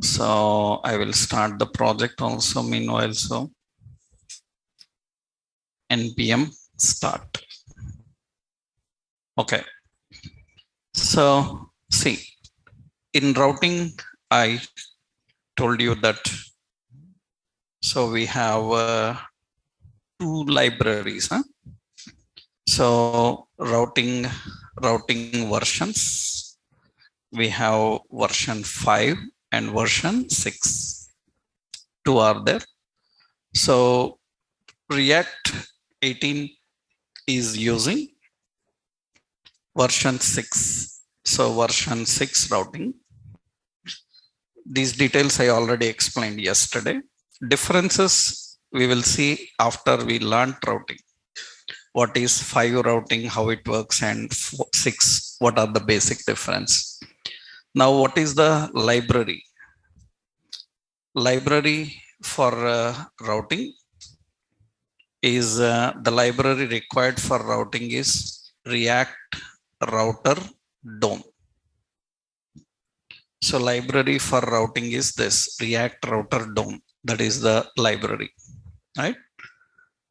So I will start the project also meanwhile. So npm start. Okay. So see, in routing, I told you that. So we have two libraries. Huh? So routing versions. We have version 5 and version 6. Two are there. So React 18 is using version 6. So version 6 routing. These details I already explained yesterday. Differences we will see after we learn routing. What is 5 routing, how it works, and 6, what are the basic difference. Now, what is the library? Library for routing is the library required for routing is React Router DOM. So library for routing is this React Router DOM. That is the library, right?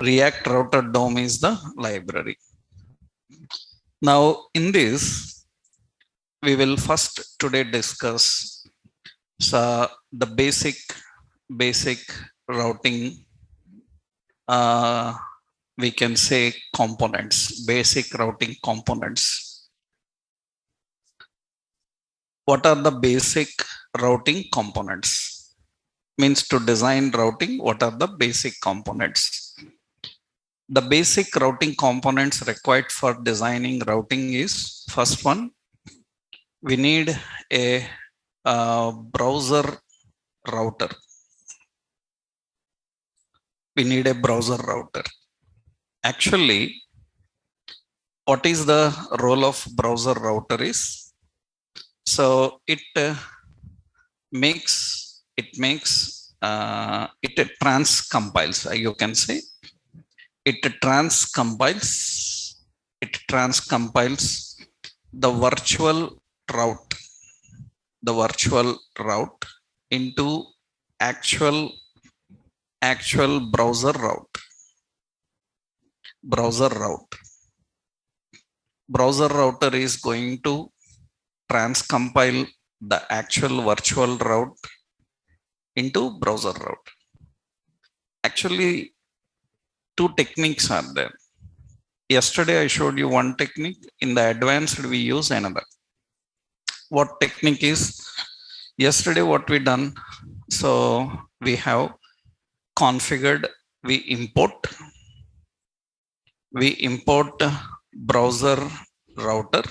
React Router DOM is the library. Now in this, we will first today discuss the basic routing, we can say components, basic routing components. What are the basic routing components? Means to design routing, what are the basic components? The basic routing components required for designing routing is, first one, we need a browser router. We need a browser router. Actually, what is the role of browser router is? So it transcompiles. You can say it transcompiles the virtual route into actual browser route. Browser router is going to transcompile the actual virtual route into browser route. Actually, two techniques are there. Yesterday I showed you one technique. In the advanced we use another. What technique is? Yesterday what we done? So we have configured, we import browser router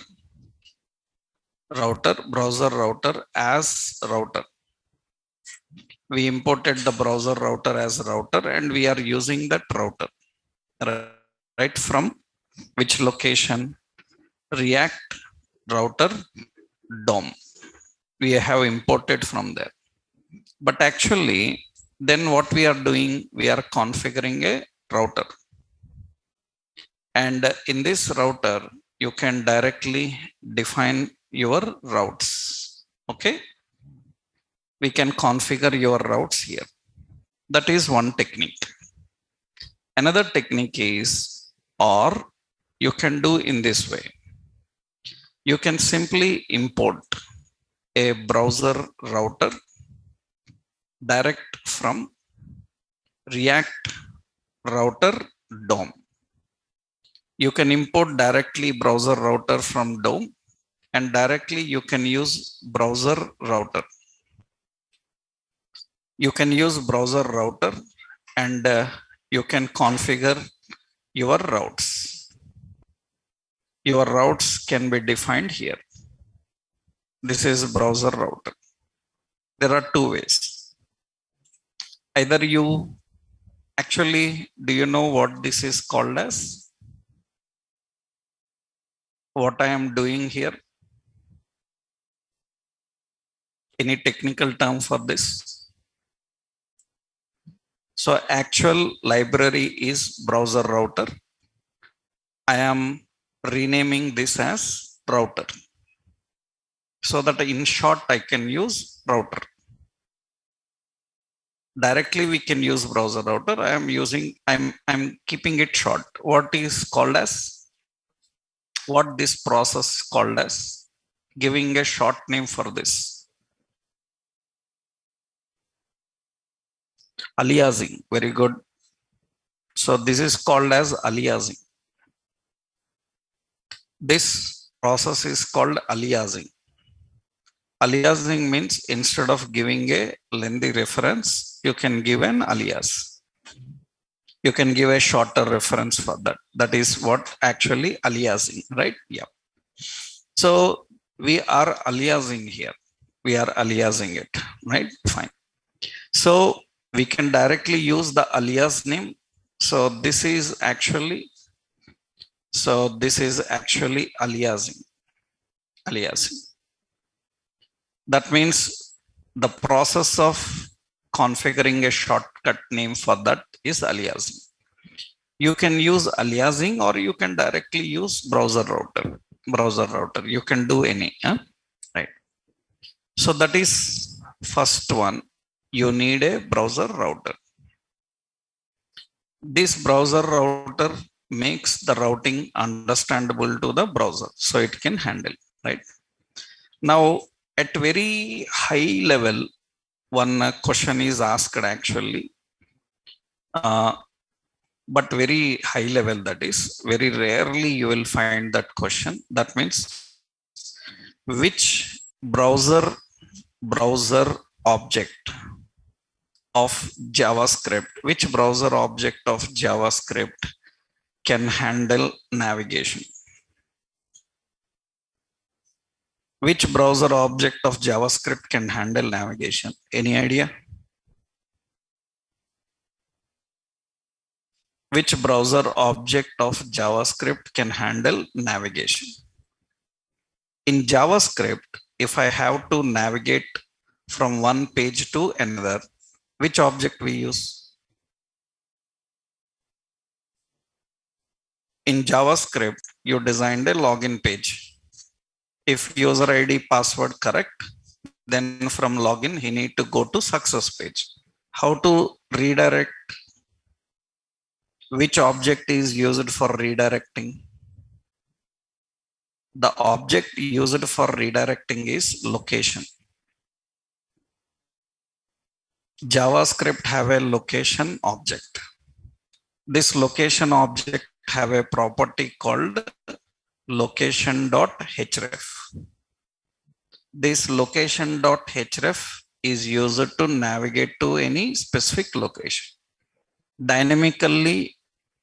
as router. We imported the browser router as router and we are using that router right from which location? React Router DOM. We have imported from there. But actually, then what we are doing? We are configuring a router. And in this router, you can directly define your routes. Okay. We can configure your routes here. That is one technique. Another technique is, or you can do in this way. You can simply import a browser router direct from React Router DOM. You can import directly browser router from DOM and directly you can use browser router. You can use browser router and you can configure your routes. Your routes can be defined here. This is browser router. There are two ways. Either you actually, do you know what this is called as? What I am doing here? Any technical term for this? So actual library is browser router. I am renaming this as router so that in short I can use router. Directly we can use browser router. I'm keeping it short. What this process called as, giving a short name for this. Aliasing. Very good. So this is called as aliasing. This process is called aliasing. Aliasing means instead of giving a lengthy reference, you can give an alias. You can give a shorter reference for that. That is what actually aliasing, right? Yeah. So we are aliasing here. We are aliasing it, right? Fine. So we can directly use the alias name. So this is actually aliasing. That means the process of configuring a shortcut name for that is aliasing. You can use aliasing or you can directly use browser router. You can do any, right? So that is first one. You need a browser router. This browser router makes the routing understandable to the browser, so it can handle, right? Now, at very high level, one question is asked actually, but very high level, that is, very rarely you will find that question. That means, which browser object of JavaScript, which browser object of JavaScript can handle navigation? Which browser object of JavaScript can handle navigation? Any idea? Which browser object of JavaScript can handle navigation? In JavaScript, if I have to navigate from one page to another, which object we use? In JavaScript, you designed a login page. If user ID password correct, then from login, he need to go to success page. How to redirect? Which object is used for redirecting? The object used for redirecting is location. JavaScript have a location object. This location object have a property called location.href. This location.href is used to navigate to any specific location. Dynamically,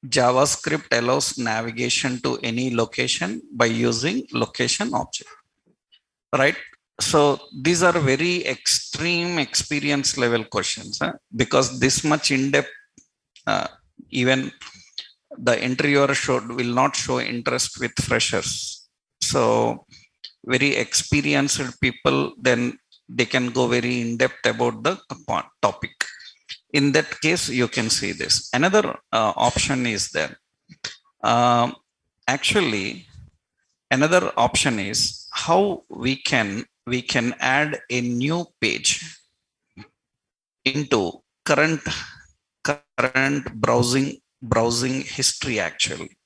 JavaScript allows navigation to any location by using location object, right? So these are very extreme experience level questions, because this much in depth, even the interviewer will not show interest with freshers. So very experienced people, then they can go very in depth about the topic. In that case, you can see this. Another option is there. Actually, another option is how we can add a new page into current browsing history. Actually,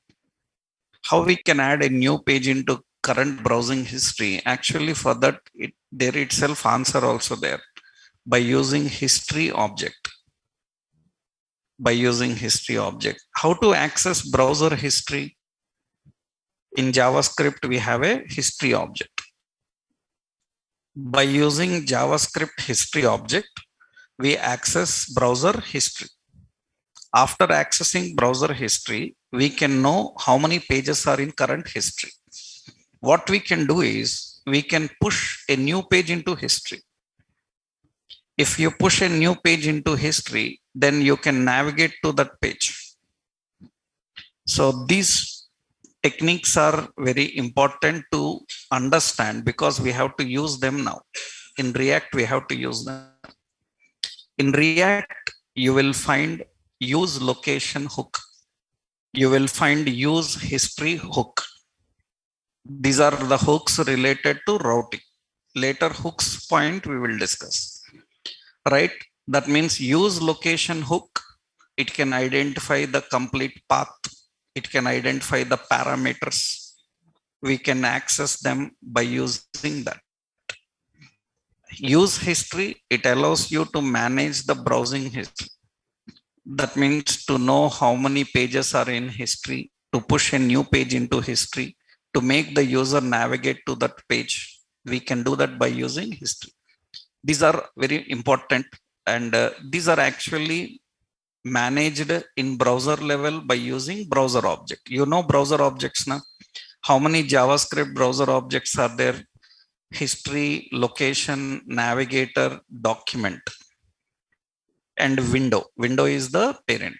how we can add a new page into current browsing history? Actually, for that, there itself answer also there, by using history object. How to access browser history? In JavaScript, we have a history object. By using JavaScript history object, we access browser history. After accessing browser history, we can know how many pages are in current history. What we can do is, we can push a new page into history. If you push a new page into history, then you can navigate to that page. So these techniques are very important to understand, because we have to use them now. In React, we have to use them. In React, you will find use location hook. You will find use history hook. These are the hooks related to routing. Later hooks point we will discuss. Right? That means use location hook. It can identify the complete path. It can identify the parameters. We can access them by using that. Use history. It allows you to manage the browsing history. That means to know how many pages are in history, to push a new page into history, to make the user navigate to that page. We can do that by using history. These are very important, and these are actually managed in browser level by using browser object. You know browser objects now. How many JavaScript browser objects are there? History, location, navigator, document, and window. Window is the parent.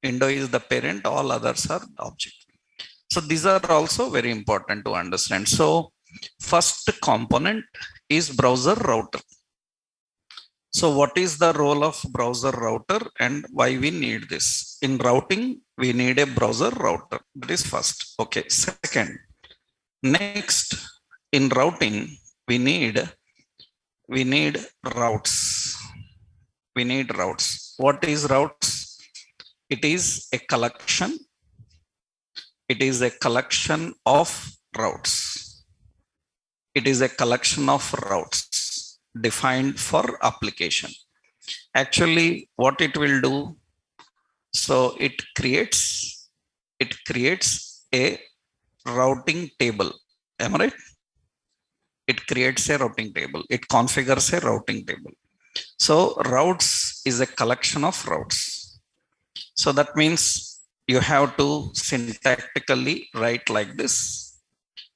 Window is the parent. All others are object. So these are also very important to understand. So first component is browser router. So what is the role of browser router and why we need this? In routing, we need a browser router. That is first. Okay. Second, next in routing, we need routes. We need routes. What is routes? It is a collection. It is a collection of routes. It is a collection of routes defined for application. Actually, what it will do, so it creates a routing table. Am I right? It creates a routing table. It configures a routing table. So routes is a collection of routes. So that means you have to syntactically write like this.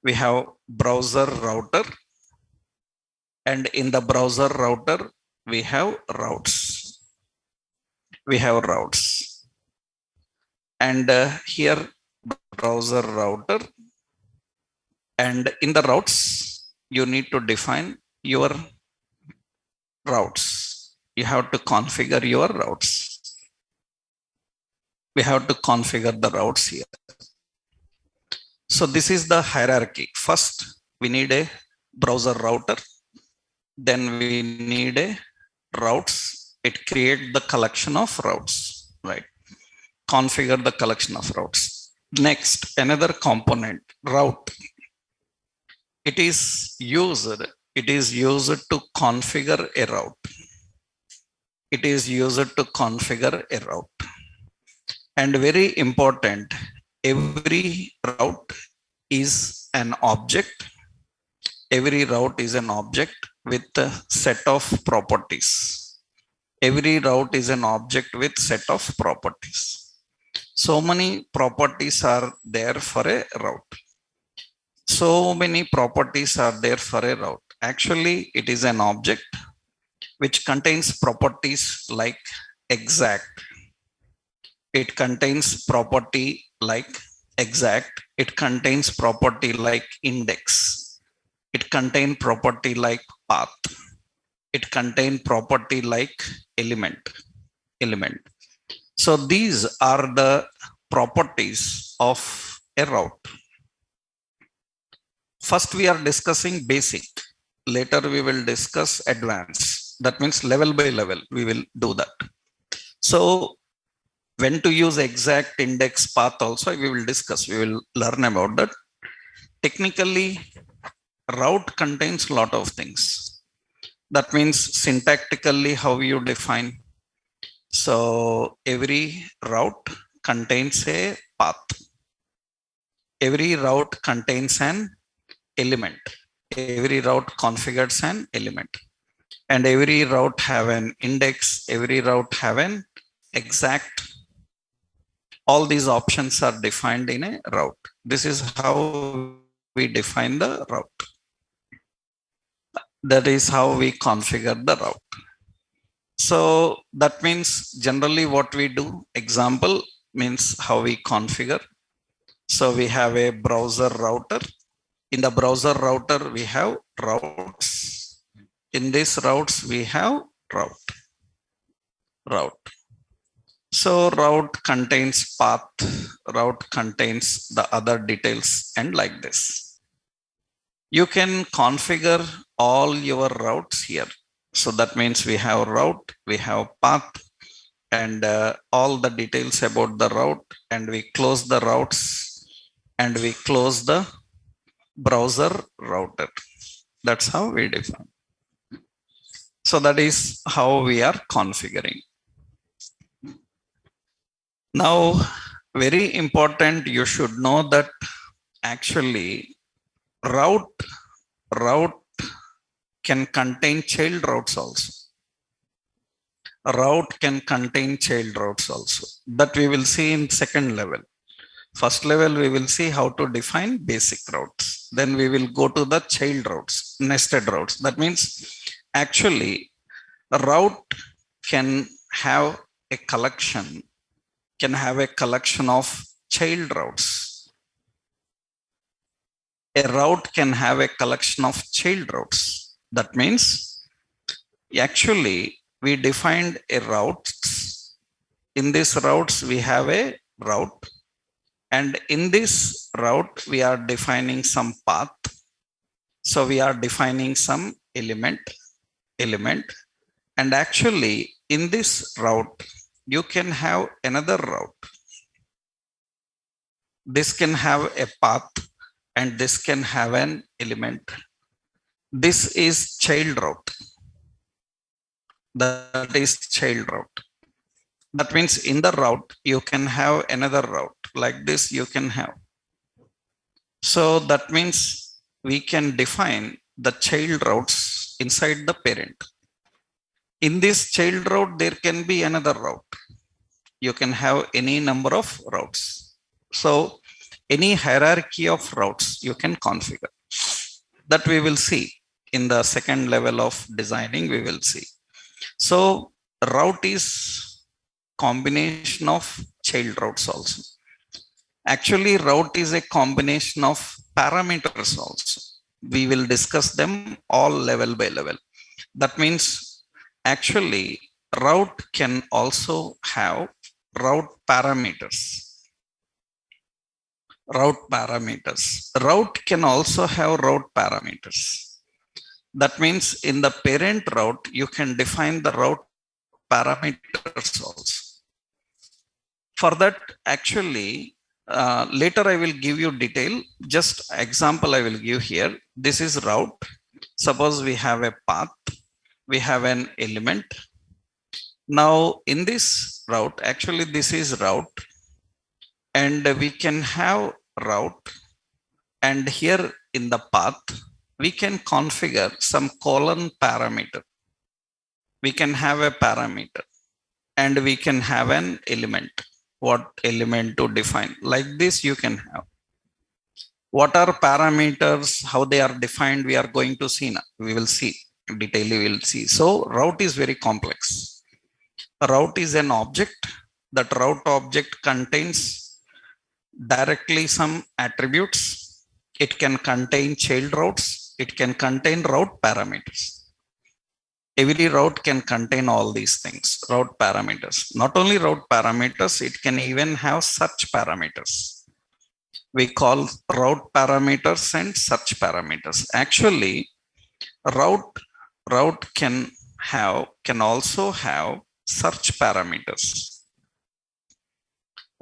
We have browser router, and in the browser router, we have routes. We have routes. And here browser router, and in the routes, you need to define your routes. You have to configure your routes. We have to configure the routes here. So this is the hierarchy. First, we need a browser router. Then we need a routes. It creates the collection of routes, right? Configure the collection of routes. Next, another component, route. It is used to configure a route. It is used to configure a route. And very important, every route is an object. Every route is an object with a set of properties. Every route is an object with set of properties. So many properties are there for a route. So many properties are there for a route. Actually, it is an object which contains properties like exact. It contains property like exact. It contains property like index. It contains property like path. It contains property like element. So these are the properties of a route. First, we are discussing basic. Later, we will discuss advanced. That means level by level, we will do that. So when to use exact, index, path also, we will discuss. We will learn about that. Technically, route contains a lot of things. That means syntactically how you define. So every route contains a path. Every route contains an element. Every route configures an element. And every route have an index. Every route have an exact. All these options are defined in a route. This is how we define the route. That is how we configure the route. So that means generally what we do, example means how we configure. So we have a browser router. In the browser router, we have routes. In these routes, we have route. So route contains path, route contains the other details, and like this. You can configure all your routes here. So that means we have route, we have path, and all the details about the route, and we close the routes and we close the browser router. That's how we define. So that is how we are configuring. Now, very important, you should know that actually route can contain child routes also. Route can contain child routes also. That we will see in second level. First level, we will see how to define basic routes. Then we will go to the child routes, nested routes. That means actually a route can have a collection of child routes. A route can have a collection of child routes. That means actually we defined a route. In these routes, we have a route. And in this route, we are defining some path. So we are defining some element. And actually in this route, you can have another route. This can have a path and this can have an element. This is child route. That is child route. That means in the route, you can have another route like this you can have. So that means we can define the child routes inside the parent. In this child route, there can be another route. You can have any number of routes. So any hierarchy of routes you can configure. That we will see in the second level of designing, we will see. So route is combination of child routes also. Actually, route is a combination of parameters also. We will discuss them all level by level. That means actually route can also have route parameters. Route can also have route parameters. That means in the parent route, you can define the route parameters also. For that, actually, later I will give you detail. Just example I will give here. This is route. Suppose we have a path, we have an element. Now in this route, actually this is route, and we can have route, and here in the path, we can configure some colon parameter. We can have a parameter and we can have an element. What element to define? Like this you can have. What are parameters, how they are defined, we are going to see now. We will see, in detail we will see. So route is very complex. A route is an object. That route object contains directly some attributes. It can contain child routes. It can contain route parameters. Every route can contain all these things, route parameters. Not only route parameters, it can even have search parameters. We call route parameters and search parameters. Actually, route can also have search parameters.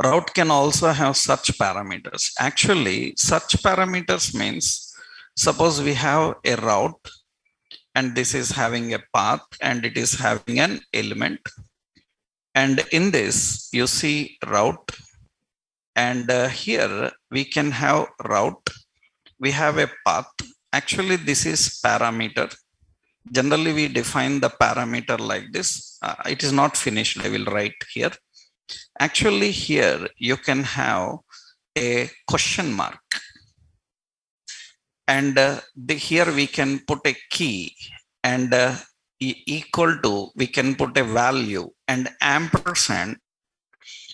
Route can also have search parameters. Actually, search parameters means, suppose we have a route and this is having a path and it is having an element. And in this, you see route. And here we can have route. We have a path. Actually, this is parameter. Generally, we define the parameter like this. It is not finished. I will write here. Actually, here you can have a question mark. And here we can put a key, and equal to, we can put a value, and ampersand,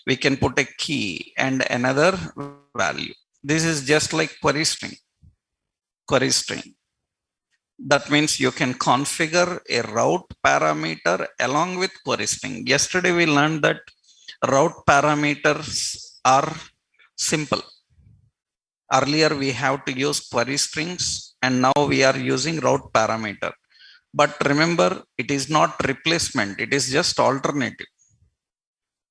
we can put a key and another value. This is just like query string. That means you can configure a route parameter along with query string. Yesterday we learned that route parameters are simple. Earlier we have to use query strings, and now we are using route parameter. But remember, it is not replacement. It is just alternative.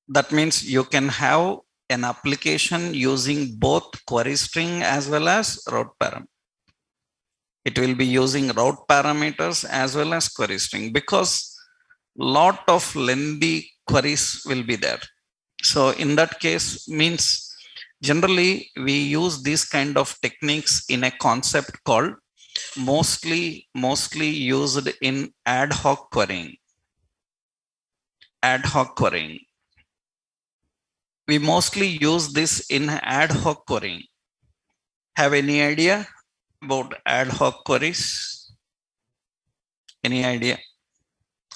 That means you can have an application using both query string as well as route parameter. It will be using route parameters as well as query string because lot of lengthy queries will be there. So in that case means generally we use these kind of techniques in a concept called mostly used in ad hoc querying. Ad hoc querying. We mostly use this in ad hoc querying. Have any idea about ad hoc queries? Any idea?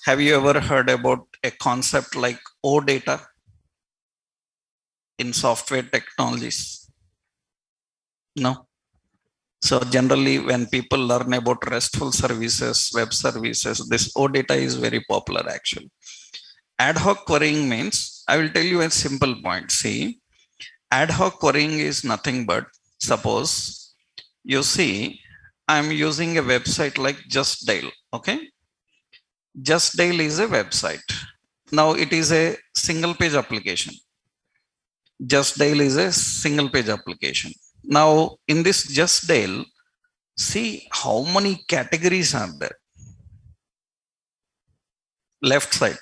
Have you ever heard about a concept like OData in software technologies? No. So generally when people learn about RESTful services, web services, this OData is very popular actually. Ad hoc querying means, I will tell you a simple point. See, ad hoc querying is nothing but, suppose you see, I'm using a website like Just Dial. Okay. Just Dial is a website. Now it is a single page application. Just Dial is a single page application. Now in this Just Dial, see how many categories are there. Left side.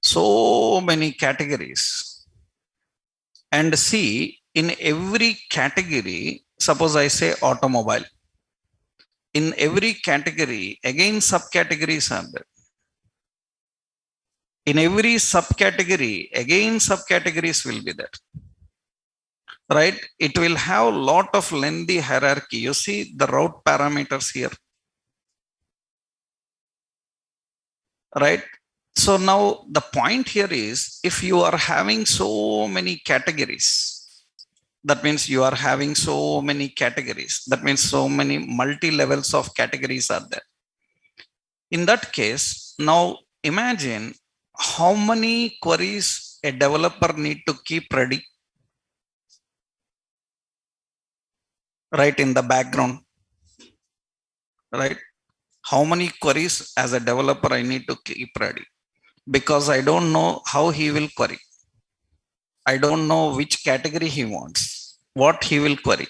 So many categories. And see, in every category, suppose I say automobile. In every category, again subcategories are there. In every subcategory, again subcategories will be there. Right? It will have a lot of lengthy hierarchy. You see the route parameters here. Right? So now the point here is, if you are having so many categories, that means you are having so many categories. That means so many multi-levels of categories are there. In that case, now imagine how many queries a developer need to keep ready. Right, in the background. Right? How many queries as a developer I need to keep ready? Because I don't know how he will query. I don't know which category he wants, what he will query.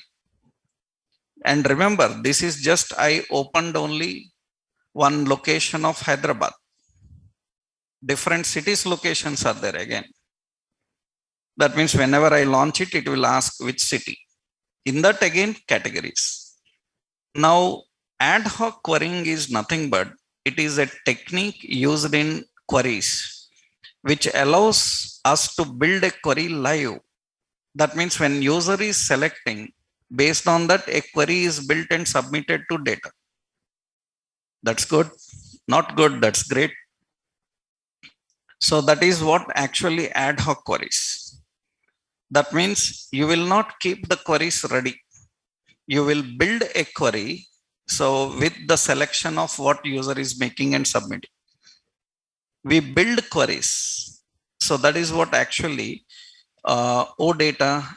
And remember, this is just, I opened only one location of Hyderabad. Different cities locations are there again. That means whenever I launch it, it will ask which city. In that again, categories. Now, ad hoc querying is nothing but, it is a technique used in queries, which allows us to build a query live. That means when user is selecting, based on that, a query is built and submitted to data. That's good. Not good, that's great. So that is what actually ad hoc queries. That means you will not keep the queries ready. You will build a query. So with the selection of what user is making and submitting, we build queries. So that is what actually OData,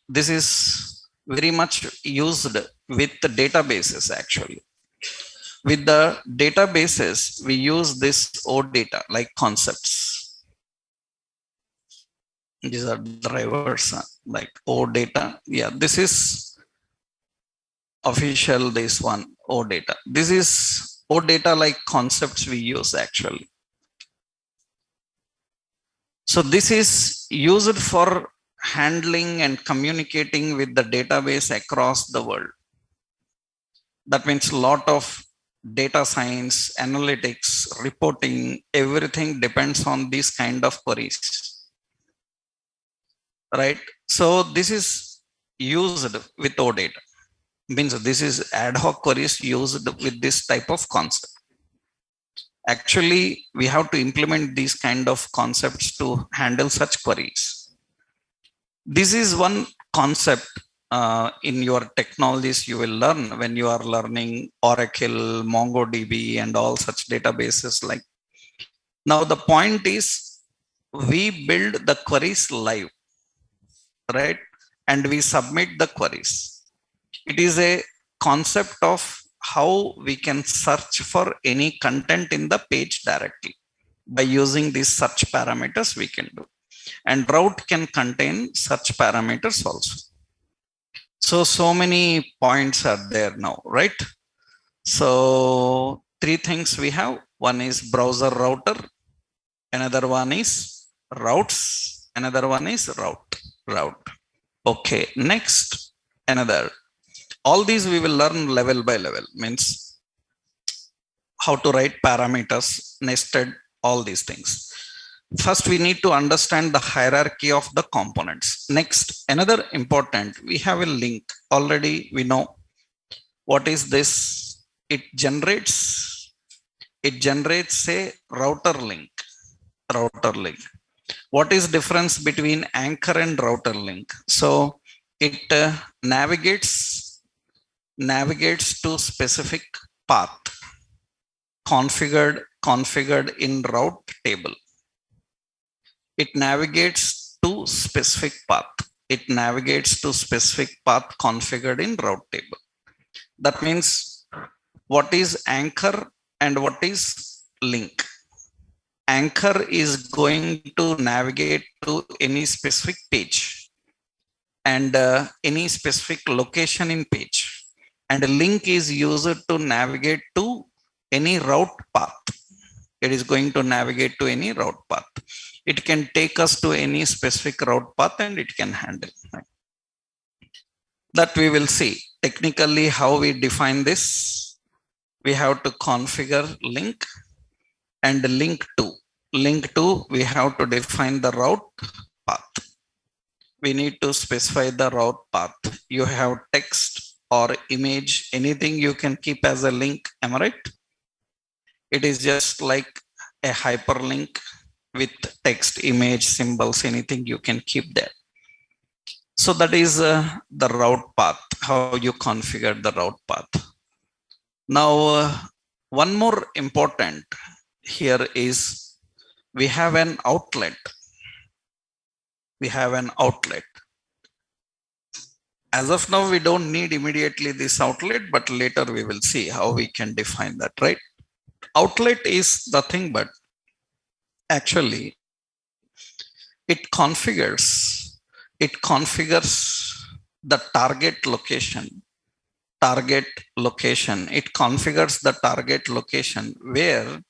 this is very much used with the databases actually. With the databases, we use this OData like concepts. These are drivers like OData. Yeah, this is official, this one, OData. This is OData like concepts we use actually. So this is used for handling and communicating with the database across the world. That means a lot of data science, analytics, reporting, everything depends on these kind of queries. Right? So this is used with OData. Means this is ad hoc queries used with this type of concept. Actually, we have to implement these kind of concepts to handle such queries. This is one concept in your technologies you will learn when you are learning Oracle, MongoDB, and all such databases. Like now, the point is we build the queries live, right? And we submit the queries. It is a concept of how we can search for any content in the page directly. By using these search parameters we can do. And route can contain search parameters also. So many points are there now, right? So three things we have. One is browser router. Another one is routes. Another one is route. Okay, next, another. All these we will learn level by level, means how to write parameters, nested, all these things. First, we need to understand the hierarchy of the components. Next, another important, we have a link. Already we know what is this. It generates a router link. What is difference between anchor and router link? So it navigates to specific path configured in route table. It navigates to specific path. Configured in route table. That means what is anchor and what is link? Anchor is going to navigate to any specific page and any specific location in page. And a link is used to navigate to any route path. It is going to navigate to any route path. It can take us to any specific route path and it can handle. That we will see. Technically, how we define this, we have to configure link and link to. Link to, we have to define the route path. We need to specify the route path. You have text or image, anything you can keep as a link. Am I right? It is just like a hyperlink with text, image, symbols, anything you can keep there. So that is the route path, how you configure the route path. Now, one more important here is we have an outlet. As of now, we don't need immediately this outlet, but later we will see how we can define that, right? Outlet is the thing, but actually it configures the target location. It configures the target location where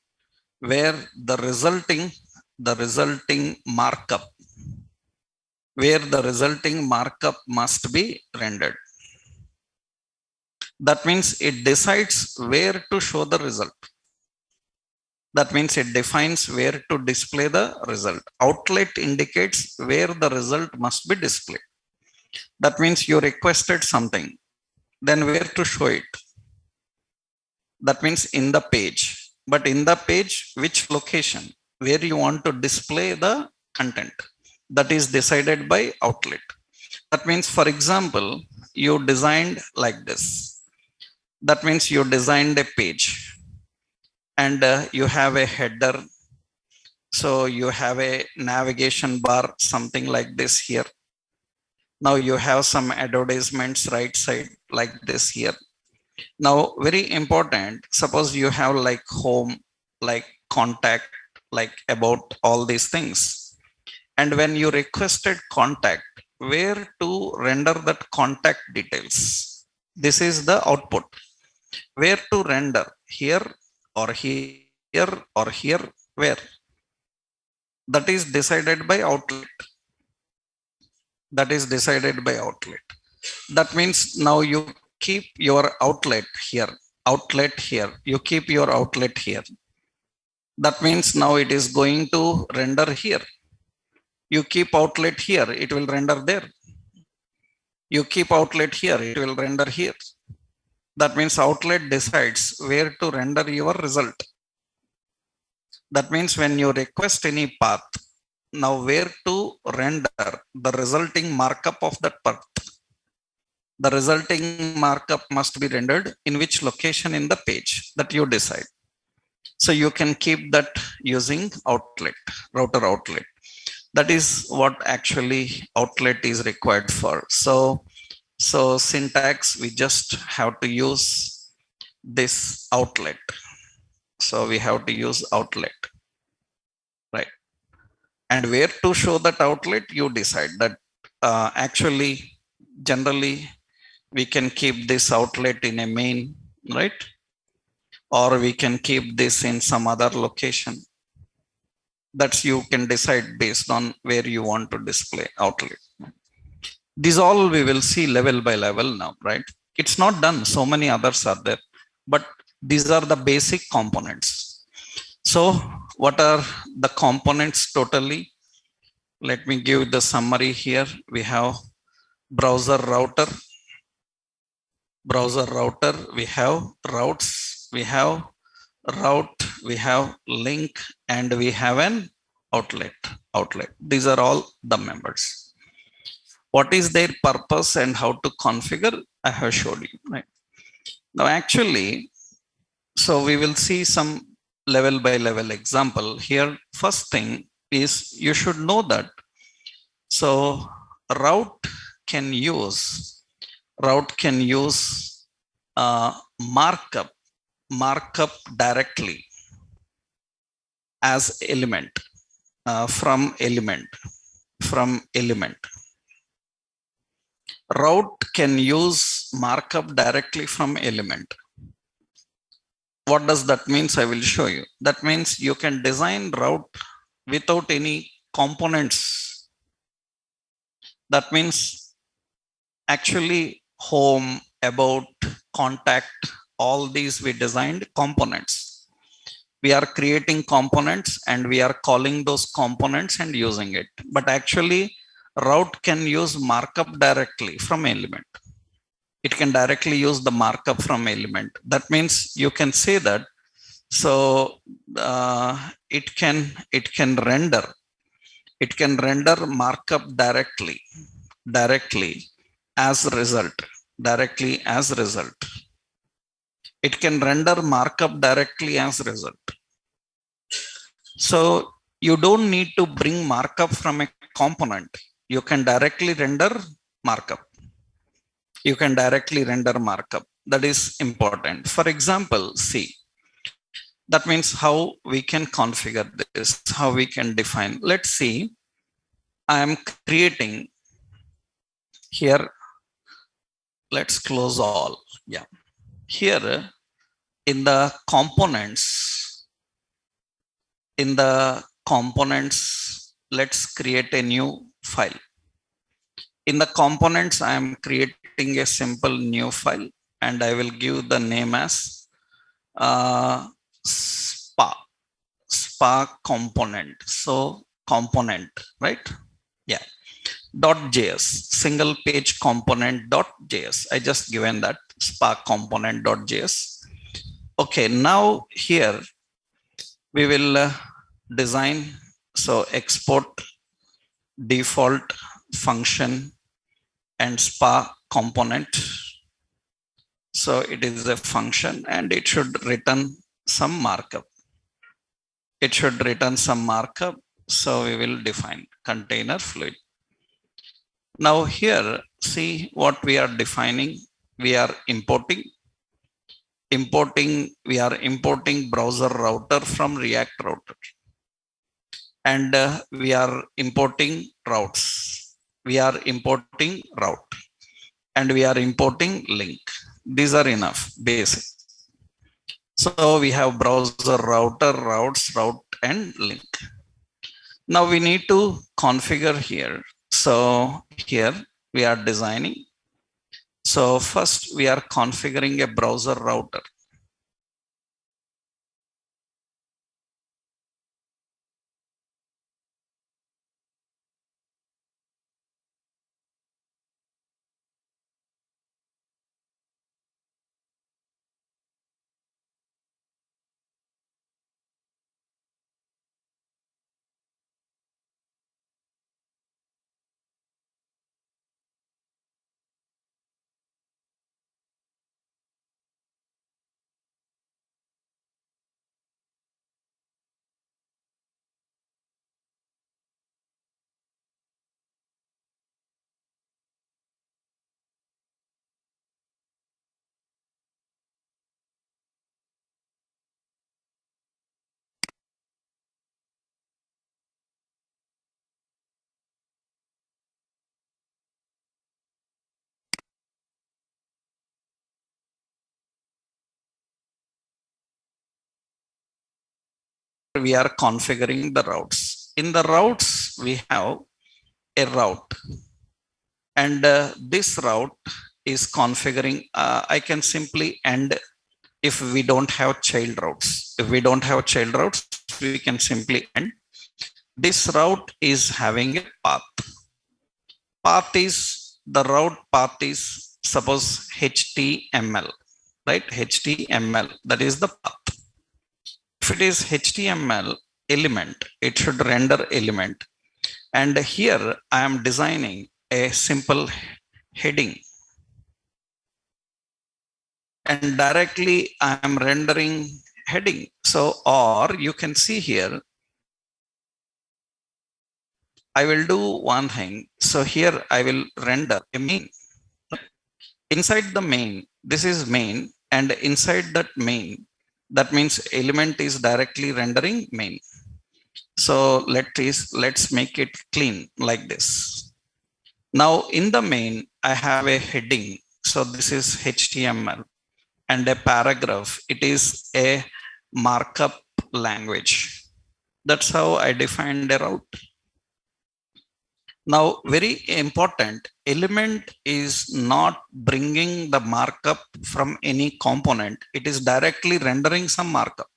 the resulting markup must be rendered. That means it decides where to show the result. That means it defines where to display the result. Outlet indicates where the result must be displayed. That means you requested something, then where to show it. That means in the page. But in the page, which location, where you want to display the content, that is decided by outlet. That means, for example, you designed like this. That means you designed a page and you have a header. So you have a navigation bar, something like this here. Now you have some advertisements right side like this here. Now, very important, suppose you have like home, like contact, like about all these things. And when you requested contact, where to render that contact details? This is the output. Where to render? Here or here or here? Where? That is decided by outlet. That means now you keep your outlet here. You keep your outlet here. That means now it is going to render here. You keep outlet here, it will render there. You keep outlet here, it will render here. That means outlet decides where to render your result. That means when you request any path, now where to render the resulting markup of that path. The resulting markup must be rendered in which location in the page that you decide. So you can keep that using outlet, router outlet. That is what actually outlet is required for. So syntax, we just have to use this outlet. So we have to use outlet, right? And where to show that outlet, you decide that. Actually, generally, we can keep this outlet in a main, right? Or we can keep this in some other location. That's you can decide based on where you want to display outlet. These all we will see level by level now, right? It's not done. So many others are there, but these are the basic components. So what are the components totally? Let me give the summary here. We have browser router, we have routes, we have route, we have link, and we have an outlet. These are all the members. What is their purpose and how to configure? I have showed you, right? Now, actually, so we will see some level by level example here. First thing is you should know that. So route can use markup directly as element from element. Route can use markup directly from element. What does that means? I will show you. That means you can design route without any components. That means actually home, about, contact, all these we designed components. We are creating components and we are calling those components and using it. But actually route can use markup directly from element. It can directly use the markup from element. That means you can say that. So it can render markup directly as result. It can render markup directly as result. So you don't need to bring markup from a component. You can directly render markup. That is important. For example, see, that means how we can configure this, how we can define. Let's see, I am creating here. Let's close all. Yeah. Here in the components, let's create a new file. In the components, I am creating a simple new file and I will give the name as spa component. So component, right? Yeah. .js, single page component.js. I just given that spa component.js. Okay, now here we will design. So export default function and spa component. So it is a function and it should return some markup. So we will define container fluid. Now here, see what we are defining. We are importing browser router from React router. And we are importing routes. And we are importing link. These are enough, basic. So we have browser router, routes, route, and link. Now we need to configure here. So here we are designing. So first we are configuring a browser router. we are configuring the routes. In the routes, we have a route, and this route is configuring. I can simply end if we don't have child routes. If we don't have child routes, we can simply end. This route is having a path. Path is, the route path is suppose HTML, right? HTML, that is the path. If it is HTML element, it should render element. And here I am designing a simple heading. And directly I am rendering heading. So, or you can see here, I will do one thing. So here I will render a main. Inside the main, this is main, and inside that main, that means element is directly rendering main. So let's make it clean like this. Now in the main, I have a heading. So this is HTML and a paragraph. It is a markup language. That's how I defined a route. Now, very important, element is not bringing the markup from any component. It is directly rendering some markup.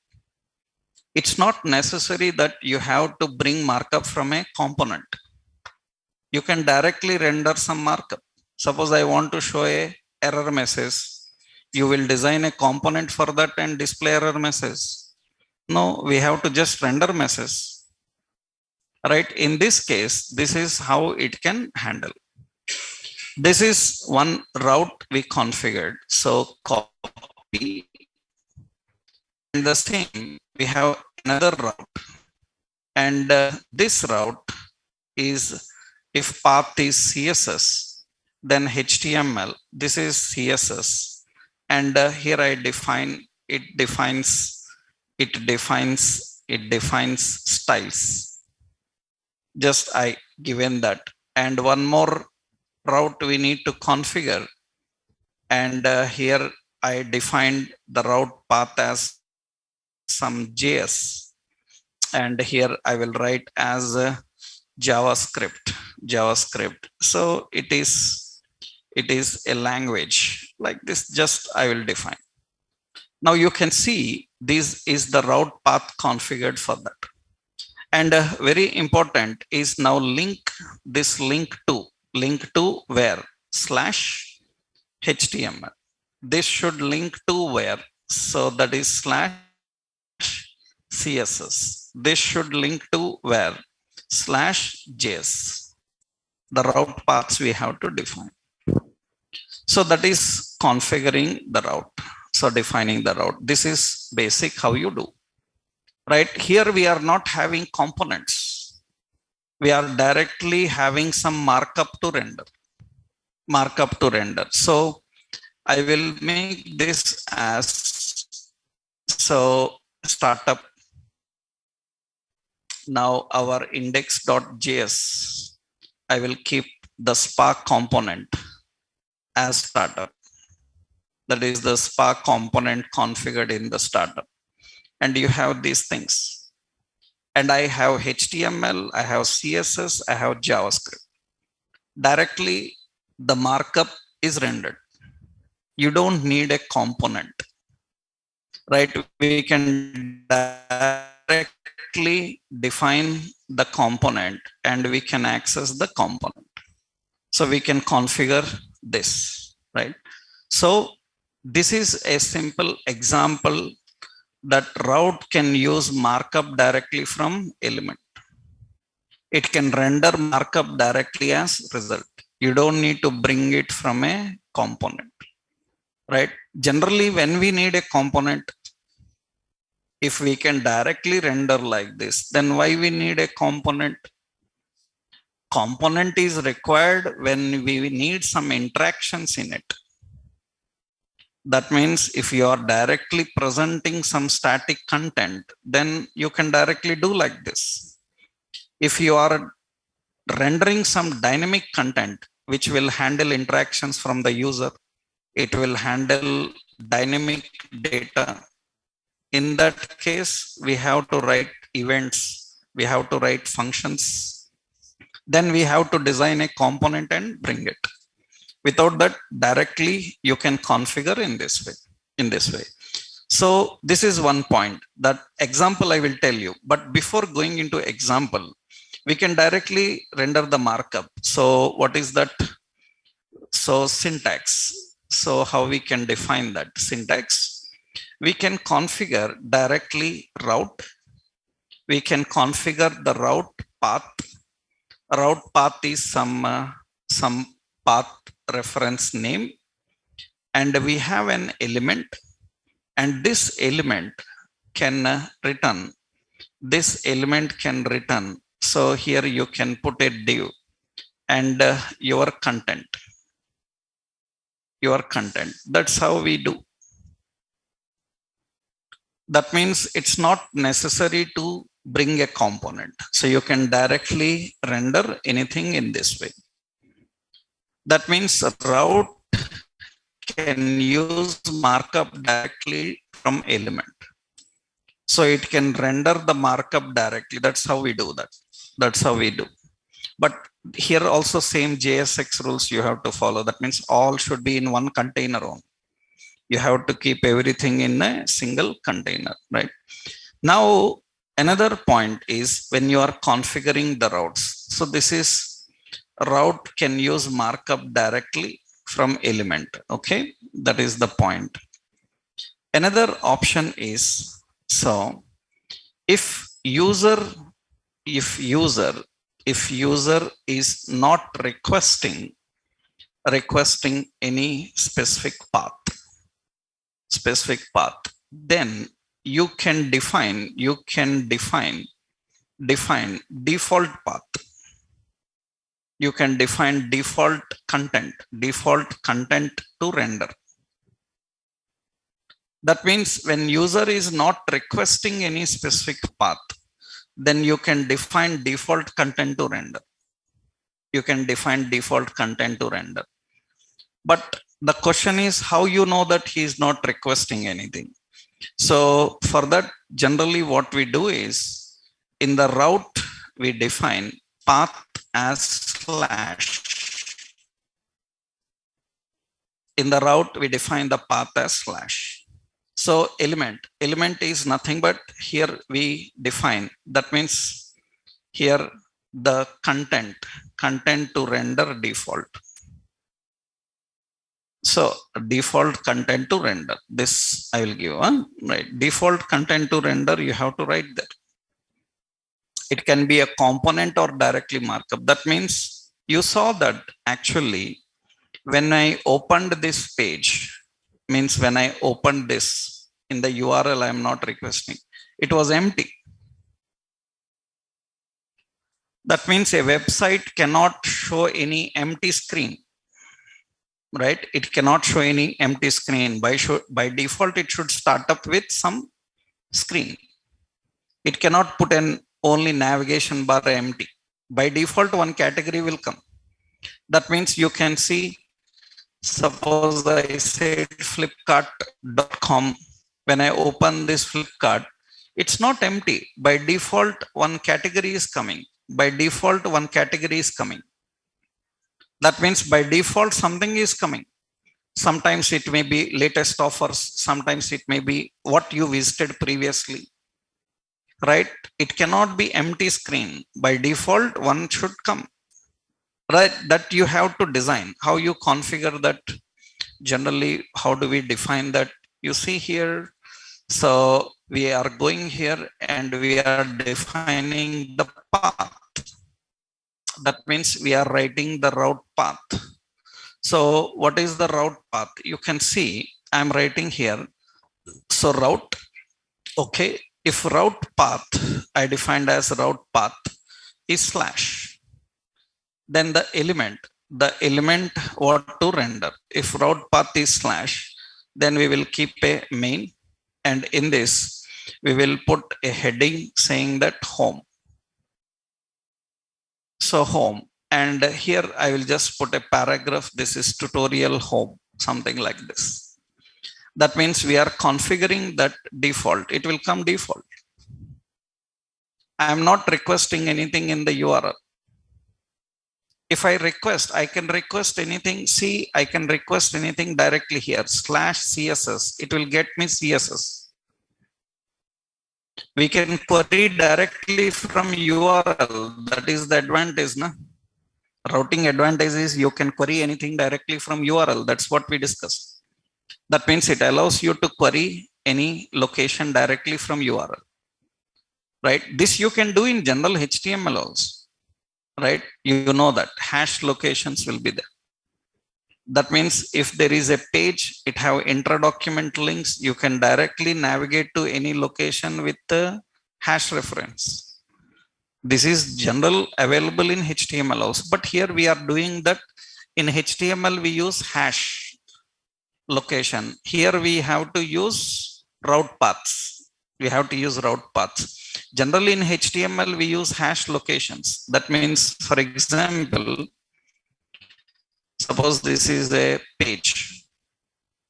It's not necessary that you have to bring markup from a component. You can directly render some markup. Suppose I want to show a error message. You will design a component for that and display error message. No, we have to just render message. Right? In this case, this is how it can handle. This is one route we configured. So copy. And the same, we have another route. And this route is, if path is CSS, then HTML, this is CSS. And here I define, it defines styles. Just I given that. And one more route we need to configure. And here I defined the route path as some JS. And here I will write as JavaScript. So it is a language like this. Just I will define. Now you can see this is the route path configured for that. And very important is now link to where? /HTML. This should link to where? So that is /CSS. This should link to where? /JS. The route paths we have to define. So that is configuring the route. So defining the route. This is basic how you do. Right here, we are not having components. We are directly having some markup to render. So I will make this as, so startup. Now our index.js, I will keep the Spark component as startup. That is the Spark component configured in the startup. And you have these things. And I have HTML, I have CSS, I have JavaScript. Directly, the markup is rendered. You don't need a component, right? We can directly define the component and we can access the component. So we can configure this, right? So this is a simple example that route can use markup directly from element. It can render markup directly as result. You don't need to bring it from a component, right? Generally, when we need a component, if we can directly render like this, then why we need a component? Component is required when we need some interactions in it. That means if you are directly presenting some static content, then you can directly do like this. If you are rendering some dynamic content, which will handle interactions from the user, it will handle dynamic data. In that case, we have to write events, we have to write functions, then we have to design a component and bring it. Without that, directly you can configure in this way. So this is one point. That example I will tell you, but before going into example, we can directly render the markup. So what is that? So syntax. So how we can define that syntax? We can configure directly route. We can configure the route path. Route path is some path reference name, and we have an element, and this element can return. This element can return. So here you can put a div and your content. That's how we do. That means it's not necessary to bring a component. So you can directly render anything in this way. That means route can use markup directly from element. So it can render the markup directly. That's how we do that. That's how we do. But here also same JSX rules you have to follow. That means all should be in one container only. You have to keep everything in a single container, right? Now, another point is when you are configuring the routes. So this is route can use markup directly from element. Okay, that is the point. Another option is, so if user is not requesting any specific path, then you can define default path. You can define default content to render. That means when user is not requesting any specific path, then you can define default content to render. But the question is, how you know that he is not requesting anything? So for that, generally what we do is, in the route, we define path as slash. In the route, we define the path as slash. So element is nothing but here we define. That means here the content to render default. So default content to render, this I will give one, right? Default content to render, you have to write that. It can be a component or directly markup. That means you saw that actually when I opened this page, means when I opened this in the URL, I am not requesting. It was empty. That means a website cannot show any empty screen. Right? It cannot show any empty screen. By default, it should start up with some screen. It cannot put an only navigation bar empty. By default, one category will come. That means you can see, suppose I said flipkart.com. When I open this Flipkart, it's not empty. By default, one category is coming. That means by default, something is coming. Sometimes it may be latest offers. Sometimes it may be what you visited previously, right? It cannot be empty screen. By default, one should come, right? That you have to design. How you configure that? Generally, how do we define that? You see here. So we are going here and we are defining the path. That means we are writing the route path. So what is the route path? You can see I'm writing here. So route, okay. If route path I defined as route path is slash, then the element what to render. If route path is slash, then we will keep a main, and in this we will put a heading saying that home. So home, and here I will just put a paragraph. This is tutorial home, something like this. That means we are configuring that default. It will come default. I am not requesting anything in the URL. If I request, I can request anything. See, I can request anything directly here, /CSS. It will get me CSS. We can query directly from URL. That is the advantage, na? Routing advantage is you can query anything directly from URL. That's what we discussed. That means it allows you to query any location directly from URL. Right? This you can do in general HTML also. Right? You know that hash locations will be there. That means if there is a page, it have intra-document links, you can directly navigate to any location with the hash reference. This is general available in HTML also, but here we are doing that in HTML, we use hash location. Here we have to use route paths. We have to use route paths. Generally in HTML, we use hash locations. That means, for example, suppose this is a page.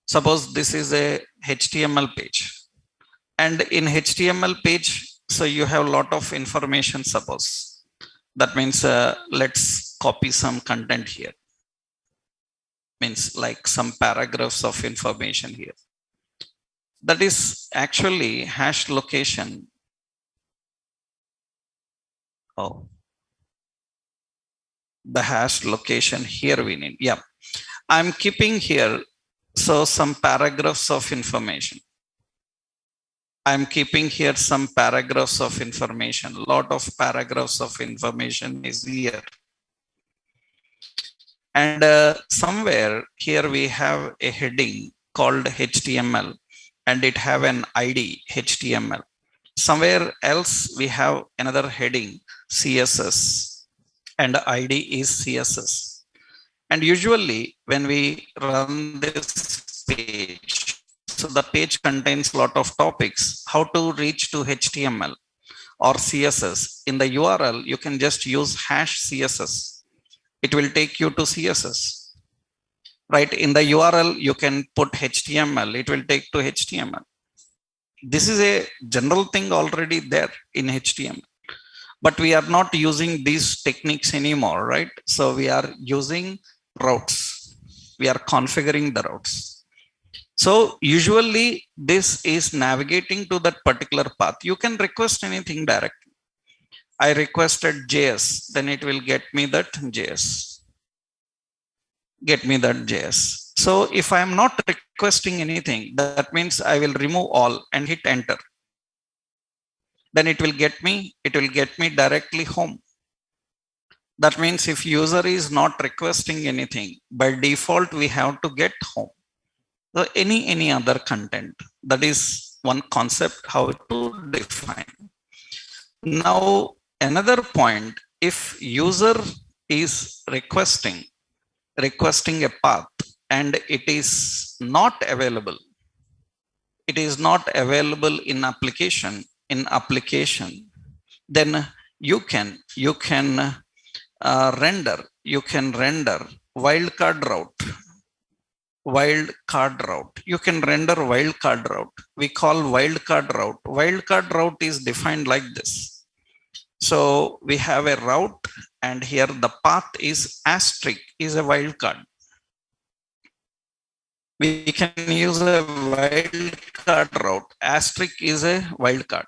Suppose this is a HTML page. And in HTML page, so you have a lot of information, suppose. That means let's copy some content here. Means like some paragraphs of information here. That is actually hash location. Oh. The hash location here we need. Yeah. I'm keeping here so some paragraphs of information. I'm keeping here some paragraphs of information. A lot of paragraphs of information is here. And somewhere here we have a heading called HTML and it have an ID HTML. Somewhere else we have another heading CSS and ID is CSS. And usually when we run this page, so the page contains a lot of topics, how to reach to HTML or CSS. In the URL, you can just use hash CSS. It will take you to CSS. Right? In the URL, you can put HTML. It will take to HTML. This is a general thing already there in HTML. But we are not using these techniques anymore, right? So we are using routes. We are configuring the routes. So usually this is navigating to that particular path. You can request anything directly. I requested JS, then it will get me that JS. Get me that JS. So if I am not requesting anything, that means I will remove all and hit enter. Then it will get me directly home. That means if user is not requesting anything, by default, we have to get home. So any other content. That is one concept how to define. Now, another point, if user is requesting a path and it is not available, in application, then you can render wildcard route. You can render wildcard route. We call wildcard route. Wildcard route is defined like this. So we have a route and here the path is asterisk is a wildcard. We can use a wildcard route. Asterisk is a wildcard.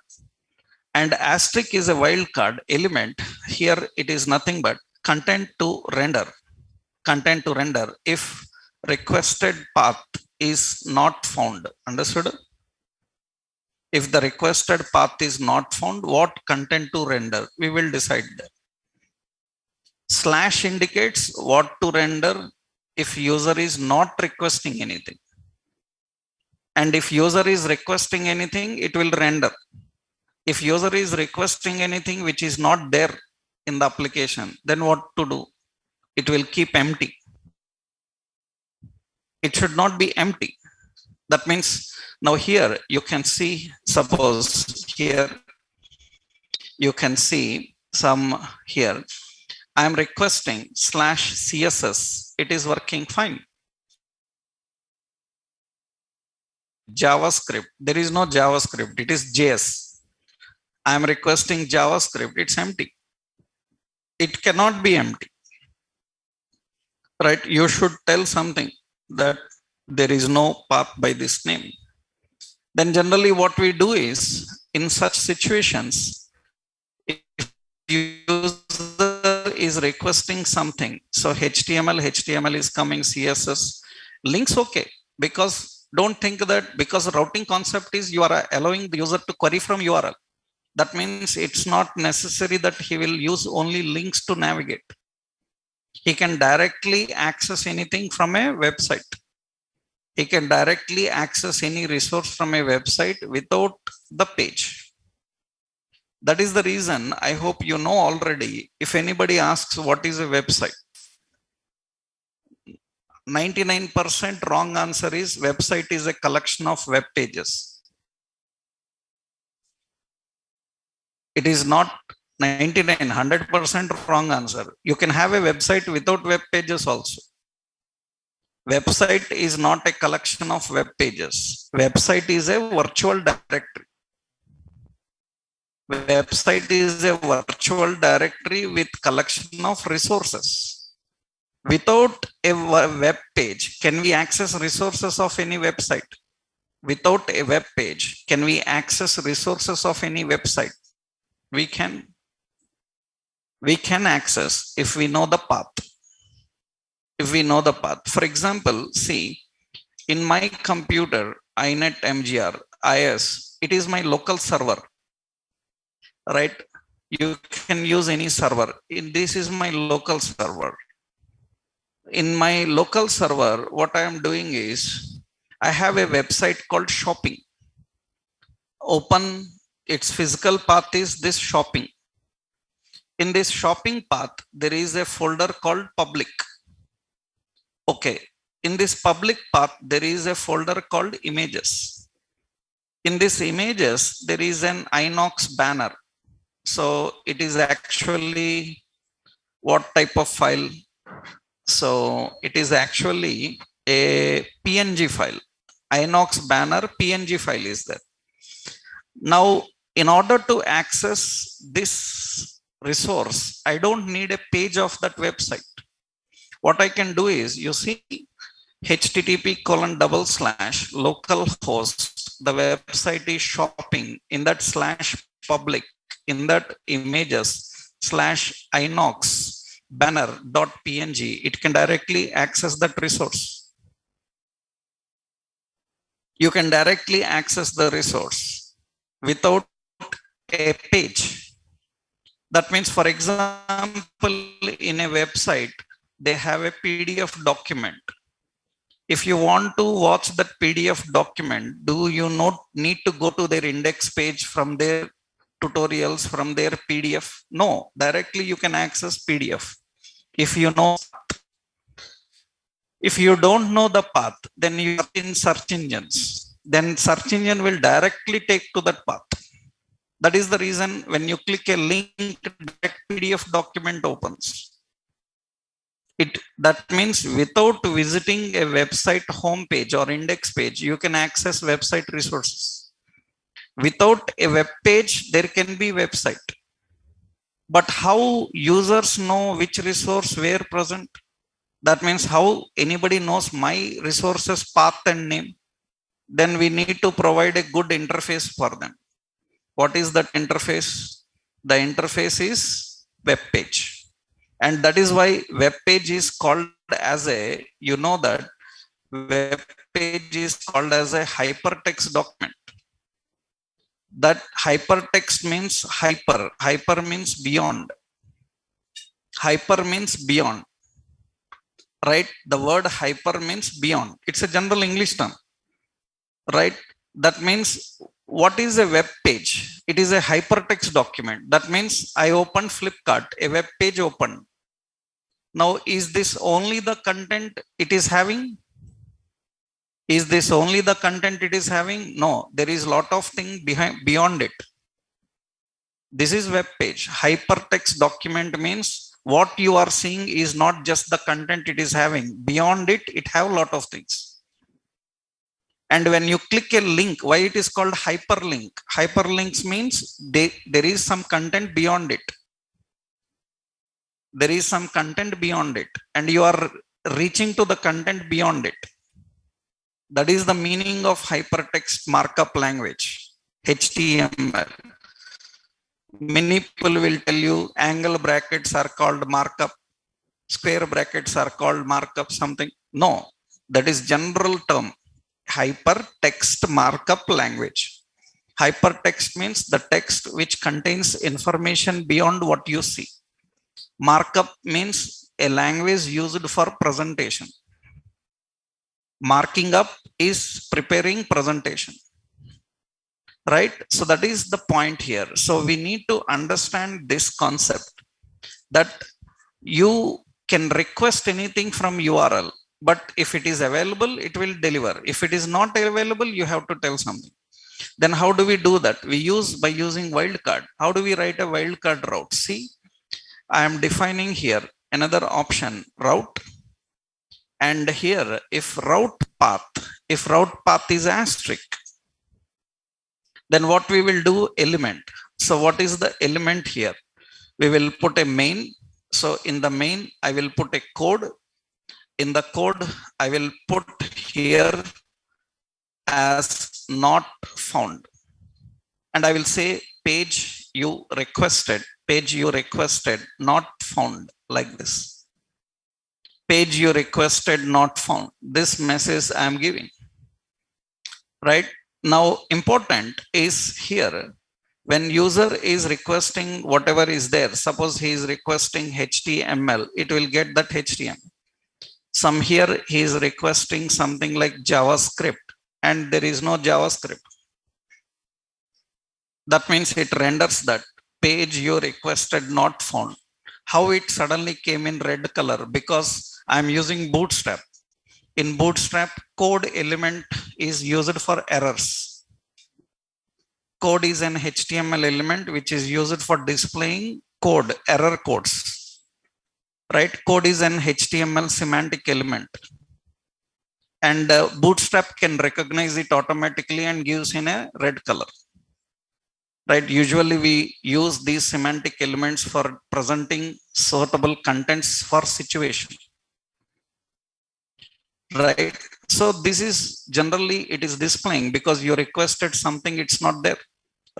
And asterisk is a wildcard element. Here it is nothing but content to render. If requested path is not found. Understood? If the requested path is not found, what content to render? We will decide that. Slash indicates what to render if user is not requesting anything. And if user is requesting anything, it will render. If user is requesting anything which is not there in the application, then what to do? It will keep empty. It should not be empty. That means now here you can see, suppose here you can see some here. I am requesting /CSS. It is working fine. JavaScript. There is no JavaScript. It is JS. I am requesting JavaScript, it's empty. It cannot be empty, right? You should tell something that there is no path by this name. Then generally what we do is, in such situations, if user is requesting something, so HTML is coming, CSS, links, okay. Because don't think that because routing concept is you are allowing the user to query from URL. That means it's not necessary that he will use only links to navigate. He can directly access anything from a website. He can directly access any resource from a website without the page. That is the reason, I hope you know already, if anybody asks what is a website, 99% wrong answer is website is a collection of web pages. It is not 99, 100% wrong answer. You can have a website without web pages also. Website is not a collection of web pages. Website is a virtual directory. Website is a virtual directory with collection of resources. Without a web page, can we access resources of any website? Without a web page, can we access resources of any website? We can access if we know the path. If we know the path. For example, see, in my computer, iNet MGR, IS, it is my local server, right? You can use any server. This is my local server. In my local server, what I am doing is, I have a website called shopping. Open, its physical path is this shopping. In this shopping path, there is a folder called public. Okay. In this public path, there is a folder called images. In this images, there is an Inox banner. So it is actually what type of file? So it is actually a PNG file. Inox banner PNG file is there. Now, in order to access this resource, I don't need a page of that website. What I can do is, you see, http://localhost, the website is shopping, in that /public, in that images /inox banner.png, it can directly access that resource. You can directly access the resource without a page. That means, for example, in a website, they have a PDF document. If you want to watch that PDF document, do you not need to go to their index page from their tutorials, from their PDF? No, directly you can access PDF. If you know, if you don't know the path, then you are in search engines. Then search engine will directly take to that path. That is the reason when you click a link, direct PDF document opens. That means without visiting a website homepage or index page, you can access website resources. Without a web page, there can be website. But how users know which resource where present? That means how anybody knows my resources path and name? Then we need to provide a good interface for them. What is that interface? The interface is web page. And that is why web page is called as a, you know that web page is called as a hypertext document. That hypertext means hyper. Hyper means beyond. Hyper means beyond. Right? The word hyper means beyond. It's a general English term. Right? That means, what is a web page? It is a hypertext document. That means I opened Flipkart, a web page opened. Now, is this only the content it is having? Is this only the content it is having? No, there is a lot of things beyond it. This is web page. Hypertext document means what you are seeing is not just the content it is having. Beyond it, it have a lot of things. And when you click a link, why it is called hyperlink? Hyperlinks means there is some content beyond it. There is some content beyond it, and you are reaching to the content beyond it. That is the meaning of hypertext markup language, HTML. Many people will tell you angle brackets are called markup, square brackets are called markup something. No, that is general term. Hypertext markup language. Hypertext means the text which contains information beyond what you see. Markup means a language used for presentation. Marking up is preparing presentation, right? So that is the point here. So we need to understand this concept that you can request anything from URL, but if it is available, it will deliver. If it is not available, you have to tell something. Then how do we do that? We use by using wildcard. How do we write a wildcard route? See, I am defining here another option, route. And here, if route path is asterisk, then what we will do, element. So what is the element here? We will put a main. So in the main, I will put a code. In the code, I will put here as not found. And I will say page you requested, not found, like this. Page you requested, not found. This message I am giving. Right? Now, important is here, when user is requesting whatever is there, suppose he is requesting HTML, it will get that HTML. Some here he is requesting something like JavaScript, and there is no JavaScript. That means it renders that page you requested not found. How it suddenly came in red color? Because I am using Bootstrap. In Bootstrap, code element is used for errors. Code is an HTML element which is used for displaying code, error codes. Right? Code is an HTML semantic element. And Bootstrap can recognize it automatically and gives in a red color. Right? Usually we use these semantic elements for presenting suitable contents for situation. Right? So this is generally it is displaying because you requested something, it's not there.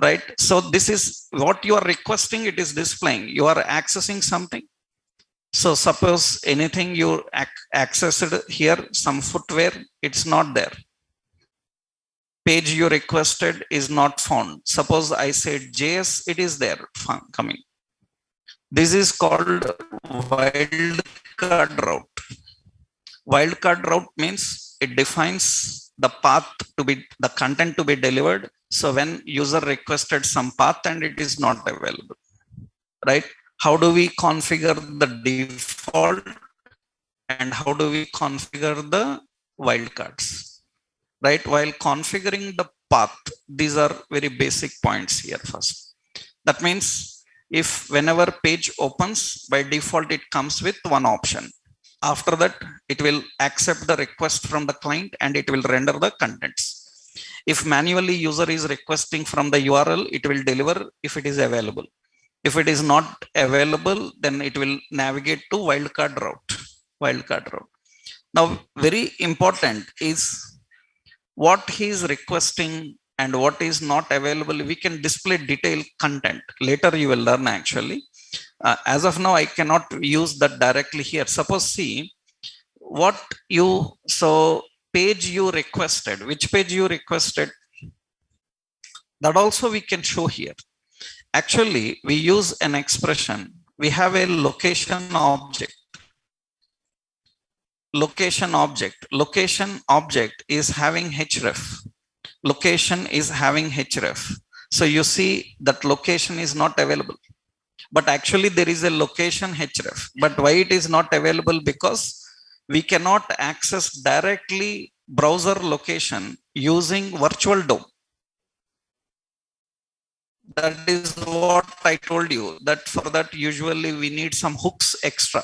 Right? So this is what you are requesting, it is displaying. You are accessing something. So suppose anything you accessed here, some footwear, it's not there. Page you requested is not found. Suppose I said JS, it is there coming. This is called wildcard route. Wildcard route means it defines the path to be, the content to be delivered. So when user requested some path and it is not available, right? How do we configure the default and how do we configure the wildcards? Right? While configuring the path, these are very basic points here first. That means if whenever page opens, by default, it comes with one option. After that, it will accept the request from the client and it will render the contents. If manually user is requesting from the URL, it will deliver if it is available. If it is not available, then it will navigate to wildcard route. Now, very important is what he is requesting and what is not available. We can display detailed content. Later you will learn actually. As of now, I cannot use that directly here. Suppose see what you, so page you requested, which page you requested, that also we can show here. Actually, we use an expression. We have a location object. Location object is having href. Location is having href. So you see that location is not available. But actually there is a location href. But why it is not available? Because we cannot access directly browser location using virtual DOM. That is what I told you, that for that usually we need some hooks extra.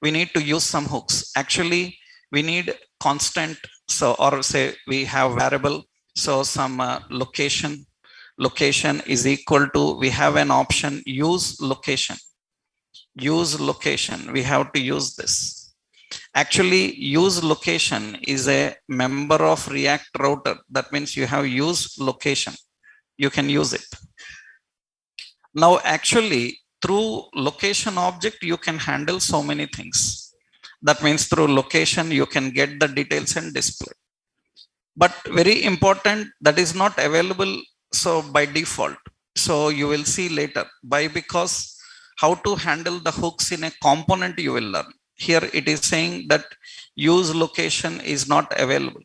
We need to use some hooks. Actually, we need constant. So, or say we have variable. So some location is equal to, we have an option, use location. Use location. We have to use this. Actually, use location is a member of React router. That means you have used location. You can use it. Now, actually, through location object, you can handle so many things. That means through location, you can get the details and display. But very important, that is not available so by default. So you will see later. Why? Because how to handle the hooks in a component you will learn. Here it is saying that use location is not available.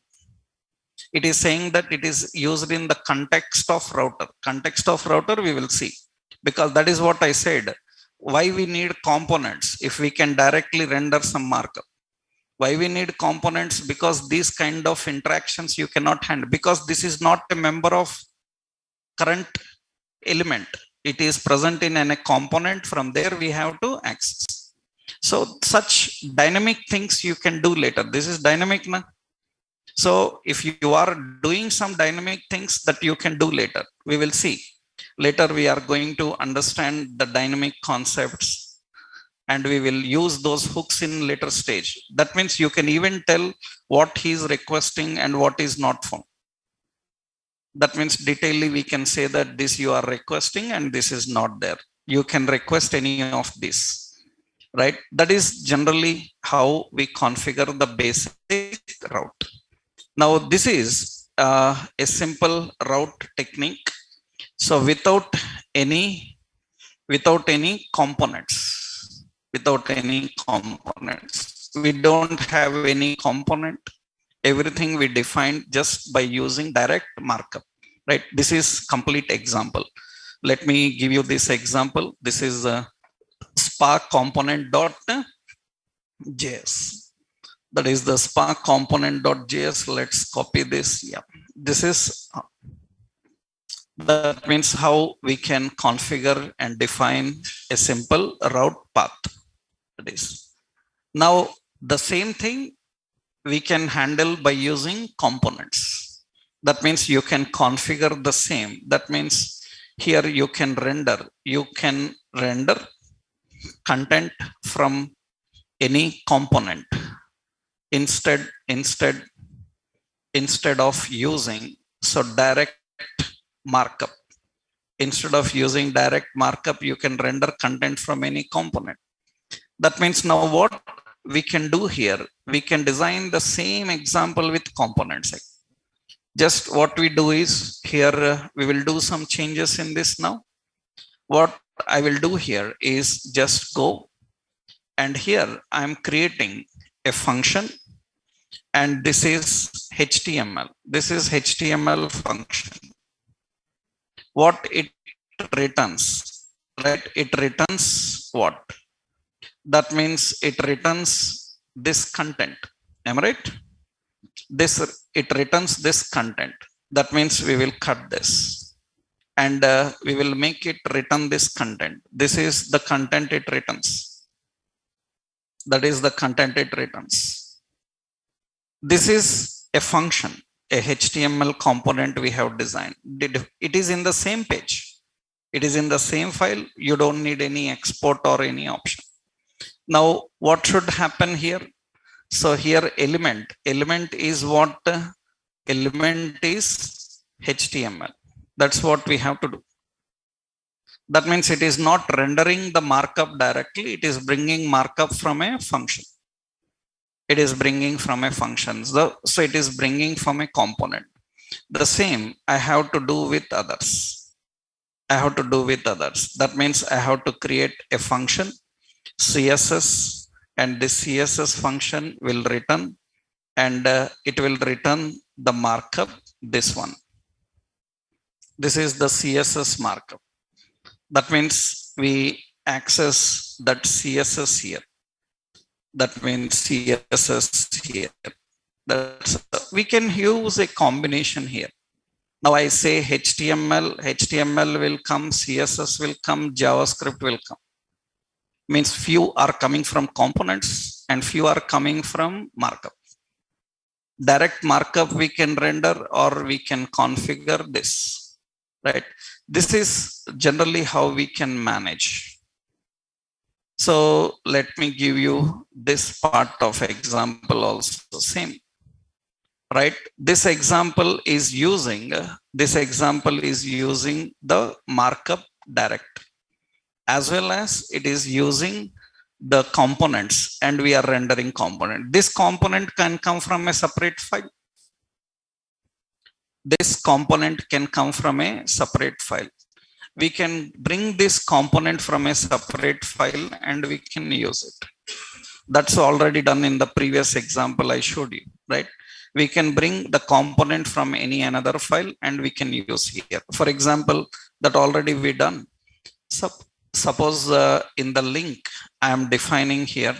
It is saying that it is used in the context of router. Context of router we will see. Because that is what I said. Why we need components if we can directly render some markup? Why we need components? Because these kind of interactions you cannot handle. Because this is not a member of current element. It is present in a component. From there we have to access. So such dynamic things you can do later. This is dynamic now. So if you are doing some dynamic things that you can do later, we will see. Later we are going to understand the dynamic concepts and we will use those hooks in later stage. That means you can even tell what he is requesting and what is not found. That means detailedly we can say that this you are requesting and this is not there. You can request any of this, right? That is generally how we configure the basic route. Now this is a simple route technique. So without any components, we don't have any component. Everything we define just by using direct markup, right? This is complete example. Let me give you this example. This is a Spark component.js. That is the Spark component.js. Let's copy this. Yeah, this is. That means how we can configure and define a simple route path. That is. Now, the same thing we can handle by using components. That means you can configure the same. That means here you can render content from any component instead of using direct markup. Instead of using direct markup, you can render content from any component. That means now what we can do here, we can design the same example with components. Just what we do is here, we will do some changes in this now. What I will do here is just go and here I'm creating a function and this is HTML. This is HTML function. What it returns, right? It returns what? That means it returns this content. Am I right? It returns this content. That means we will cut this and we will make it return this content. This is the content it returns. That is the content it returns. This is a function, a HTML component we have designed. It is in the same page. It is in the same file. You don't need any export or any option. Now, what should happen here? So here element is what? Element is HTML. That's what we have to do. That means it is not rendering the markup directly. It is bringing markup from a function. It is bringing from a function. So it is bringing from a component. The same I have to do with others. That means I have to create a function, CSS, and this CSS function will return and it will return the markup, this one. This is the CSS markup. That means we access that CSS here. That means CSS here. We can use a combination here. Now I say HTML will come, CSS will come, JavaScript will come. Means few are coming from components and few are coming from markup. Direct markup we can render, or we can configure this, right? This is generally how we can manage. So let me give you this part of example also same, right? This example is using the markup direct, as well as it is using the components, and we are rendering component. This component can come from a separate file. This component can come from a separate file. We can bring this component from a separate file and we can use it. That's already done in the previous example I showed you, right? We can bring the component from any another file and we can use here. For example, that already we done. Suppose in the link I am defining here,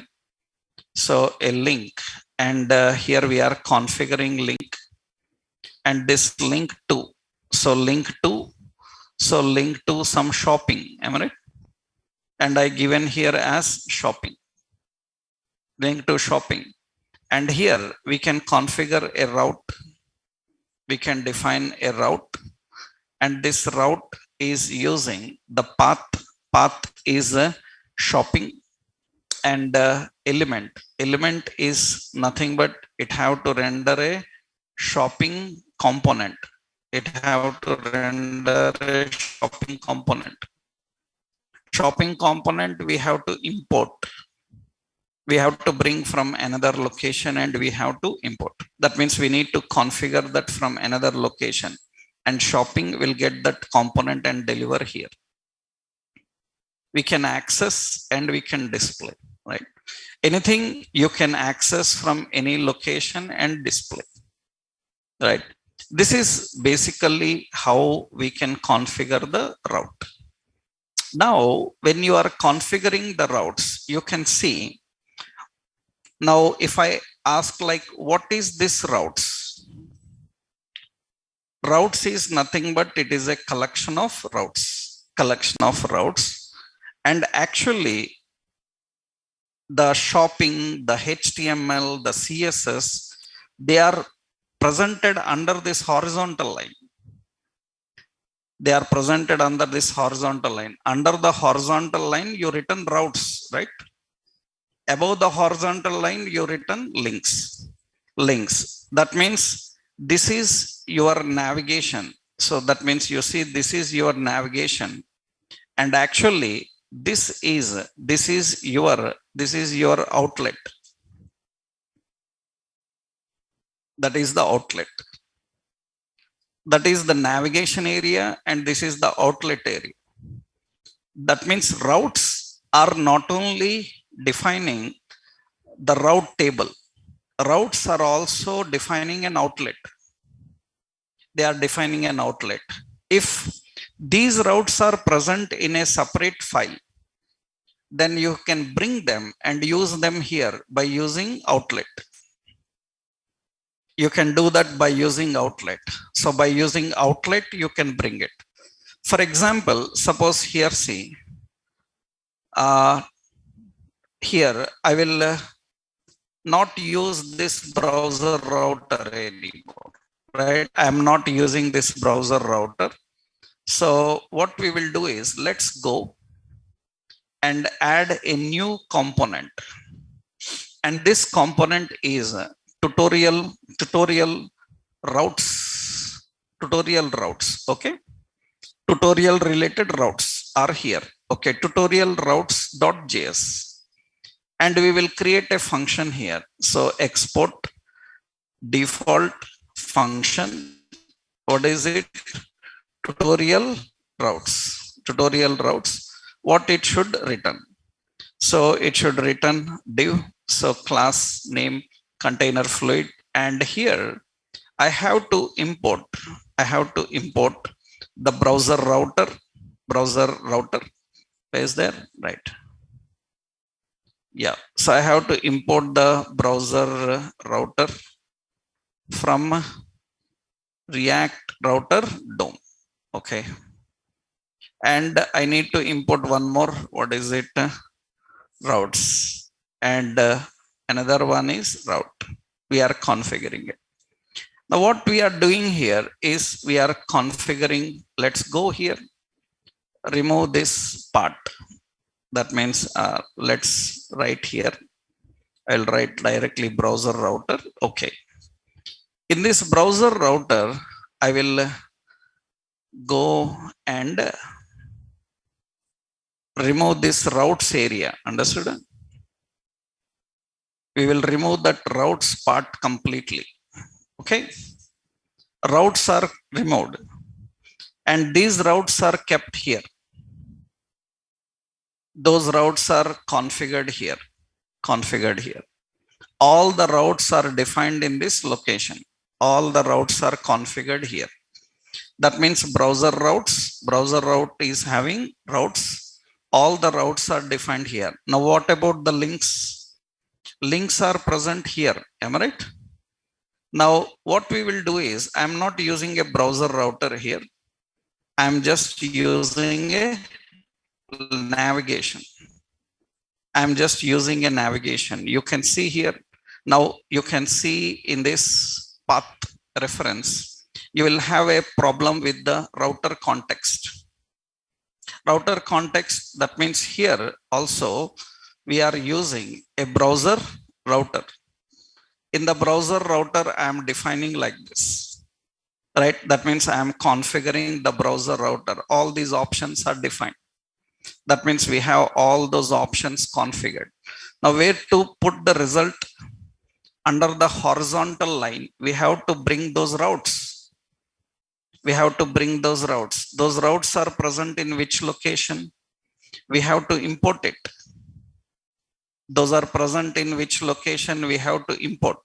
so a link, and here we are configuring link, and this link to, so link to some shopping, am I right? And I given here as shopping, link to shopping. And here we can configure a route. We can define a route, and this route is using the path. Path is shopping, and element is nothing but it have to render a shopping component. It have to render a shopping component. Shopping component we have to import. We have to bring from another location and we have to import. That means we need to configure that from another location, and shopping will get that component and deliver here. We can access and we can display, right? Anything you can access from any location and display, right? This is basically how we can configure the route. Now, when you are configuring the routes, you can see. Now, if I ask like, what is this routes? Routes is nothing but it is a collection of routes. And actually, the shopping, the HTML, the CSS, they are presented under this horizontal line. They are presented under this horizontal line. Under the horizontal line, you written routes, right? Above the horizontal line, you written links. That means this is your navigation. So that means you see this is your navigation, and actually this is your outlet. That is the outlet. That is the navigation area, and this is the outlet area. That means routes are not only defining the route table. Routes are also defining an outlet. They are defining an outlet. If these routes are present in a separate file, then you can bring them and use them here by using outlet. You can do that by using outlet. So by using outlet, you can bring it. For example, suppose here, see, here I will not use this browser router anymore, right? I'm not using this browser router. So what we will do is, let's go and add a new component. And this component is tutorial routes. Okay. Tutorial related routes are here. Okay. Tutorial routes.js. And we will create a function here. So export default function. What is it? Tutorial routes. What it should return? So it should return div. So class name container fluid. And here I have to import the browser router. Is there? Right. Yeah. So I have to import the browser router from React router DOM. Okay. And I need to import one more. What is it? Routes. And another one is route. We are configuring it. Now what we are doing here is we are configuring. Let's go here, remove this part. That means let's write here. I'll write directly browser router. Okay. In this browser router, I will go and remove this routes area. Understood? We will remove that routes part completely. Okay. Routes are removed. And these routes are kept here. Those routes are configured here. Configured here. All the routes are defined in this location. All the routes are configured here. That means browser route is having routes. All the routes are defined here. Now what about the links? Links are present here. Am I right? Now what we will do is, I'm not using a browser router here. I'm just using a navigation. I'm just using a navigation. You can see here. Now you can see in this path reference, you will have a problem with the router context. Router context, that means here also we are using a browser router. In the browser router, I am defining like this, right? That means I am configuring the browser router. All these options are defined. That means we have all those options configured. Now where to put the result? Under the horizontal line, we have to bring those routes. We have to bring those routes. Those routes are present in which location? We have to import it. Those are present in which location? We have to import.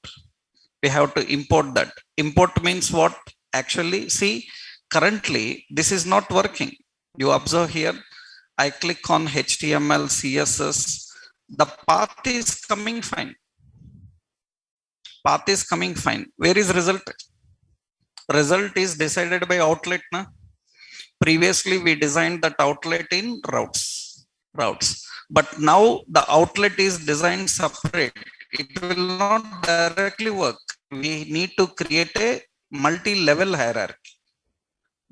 We have to import that. Import means what? Actually, see, currently this is not working. You observe here, I click on HTML, CSS, the path is coming fine. Path is coming fine. Where is result? Result is decided by outlet. Na? Previously, we designed that outlet in routes. But now the outlet is designed separate. It will not directly work. We need to create a multi-level hierarchy.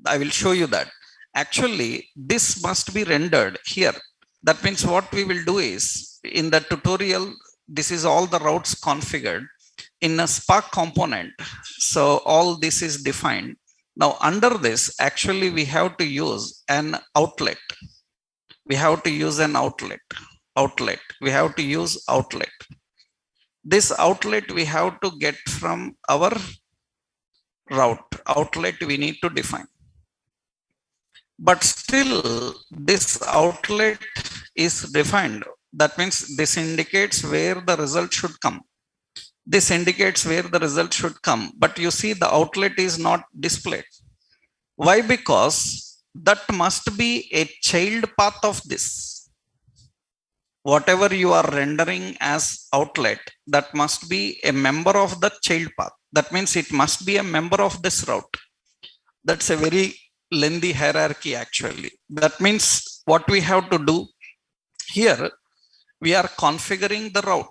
I will show you that. Actually, this must be rendered here. That means what we will do is, in the tutorial, this is all the routes configured in a Spark component. So all this is defined. Now under this, actually we have to use an outlet. We have to use an outlet. We have to use outlet. This outlet we have to get from our route. Outlet we need to define. But still this outlet is defined. That means this indicates where the result should come. This indicates where the result should come. But you see the outlet is not displayed. Why? Because that must be a child path of this. Whatever you are rendering as outlet, that must be a member of the child path. That means it must be a member of this route. That's a very lengthy hierarchy actually. That means what we have to do here, we are configuring the route.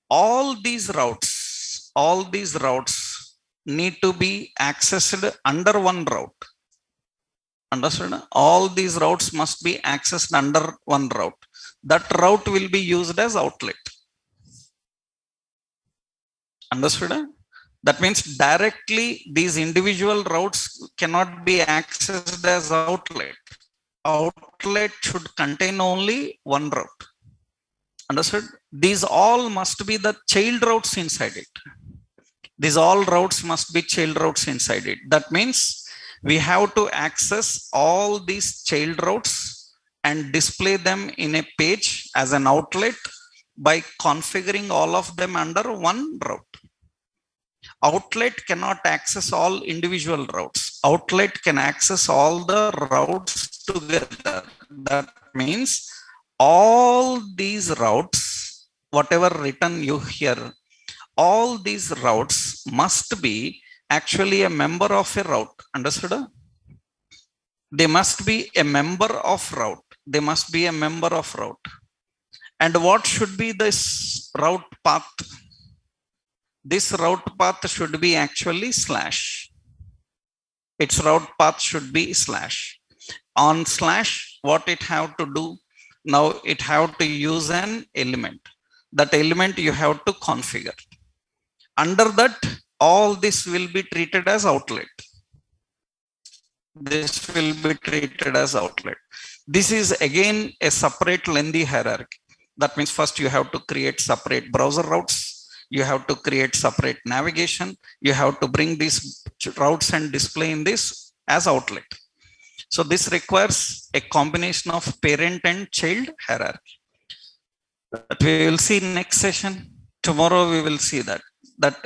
All these routes need to be accessed under one route. Understood? All these routes must be accessed under one route. That route will be used as outlet. Understood? That means directly these individual routes cannot be accessed as outlet. Outlet should contain only one route. Understood? These all must be the child routes inside it. These all routes must be child routes inside it. That means we have to access all these child routes and display them in a page as an outlet by configuring all of them under one route. Outlet cannot access all individual routes. Outlet can access all the routes together. That means all these routes, whatever written you hear, all these routes must be actually a member of a route. Understood? They must be a member of route. They must be a member of route. And what should be this route path? this route path should be actually slash. Its route path should be slash. On slash, what it have to do? Now it have to use an element. That element you have to configure. Under that, all this will be treated as outlet. This will be treated as outlet. This is again a separate lengthy hierarchy. That means first you have to create separate browser routes. You have to create separate navigation. You have to bring these routes and display in this as outlet. So this requires a combination of parent and child hierarchy. That we will see next session. Tomorrow we will see that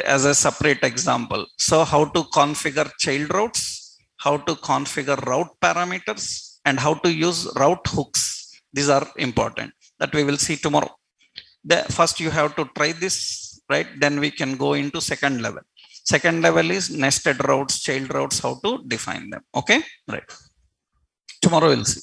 as a separate example. So how to configure child routes, how to configure route parameters, and how to use route hooks. These are important. That we will see tomorrow. First you have to try this, right? Then we can go into second level. Second level is nested routes, child routes, how to define them. Okay, right. Tomorrow we'll see.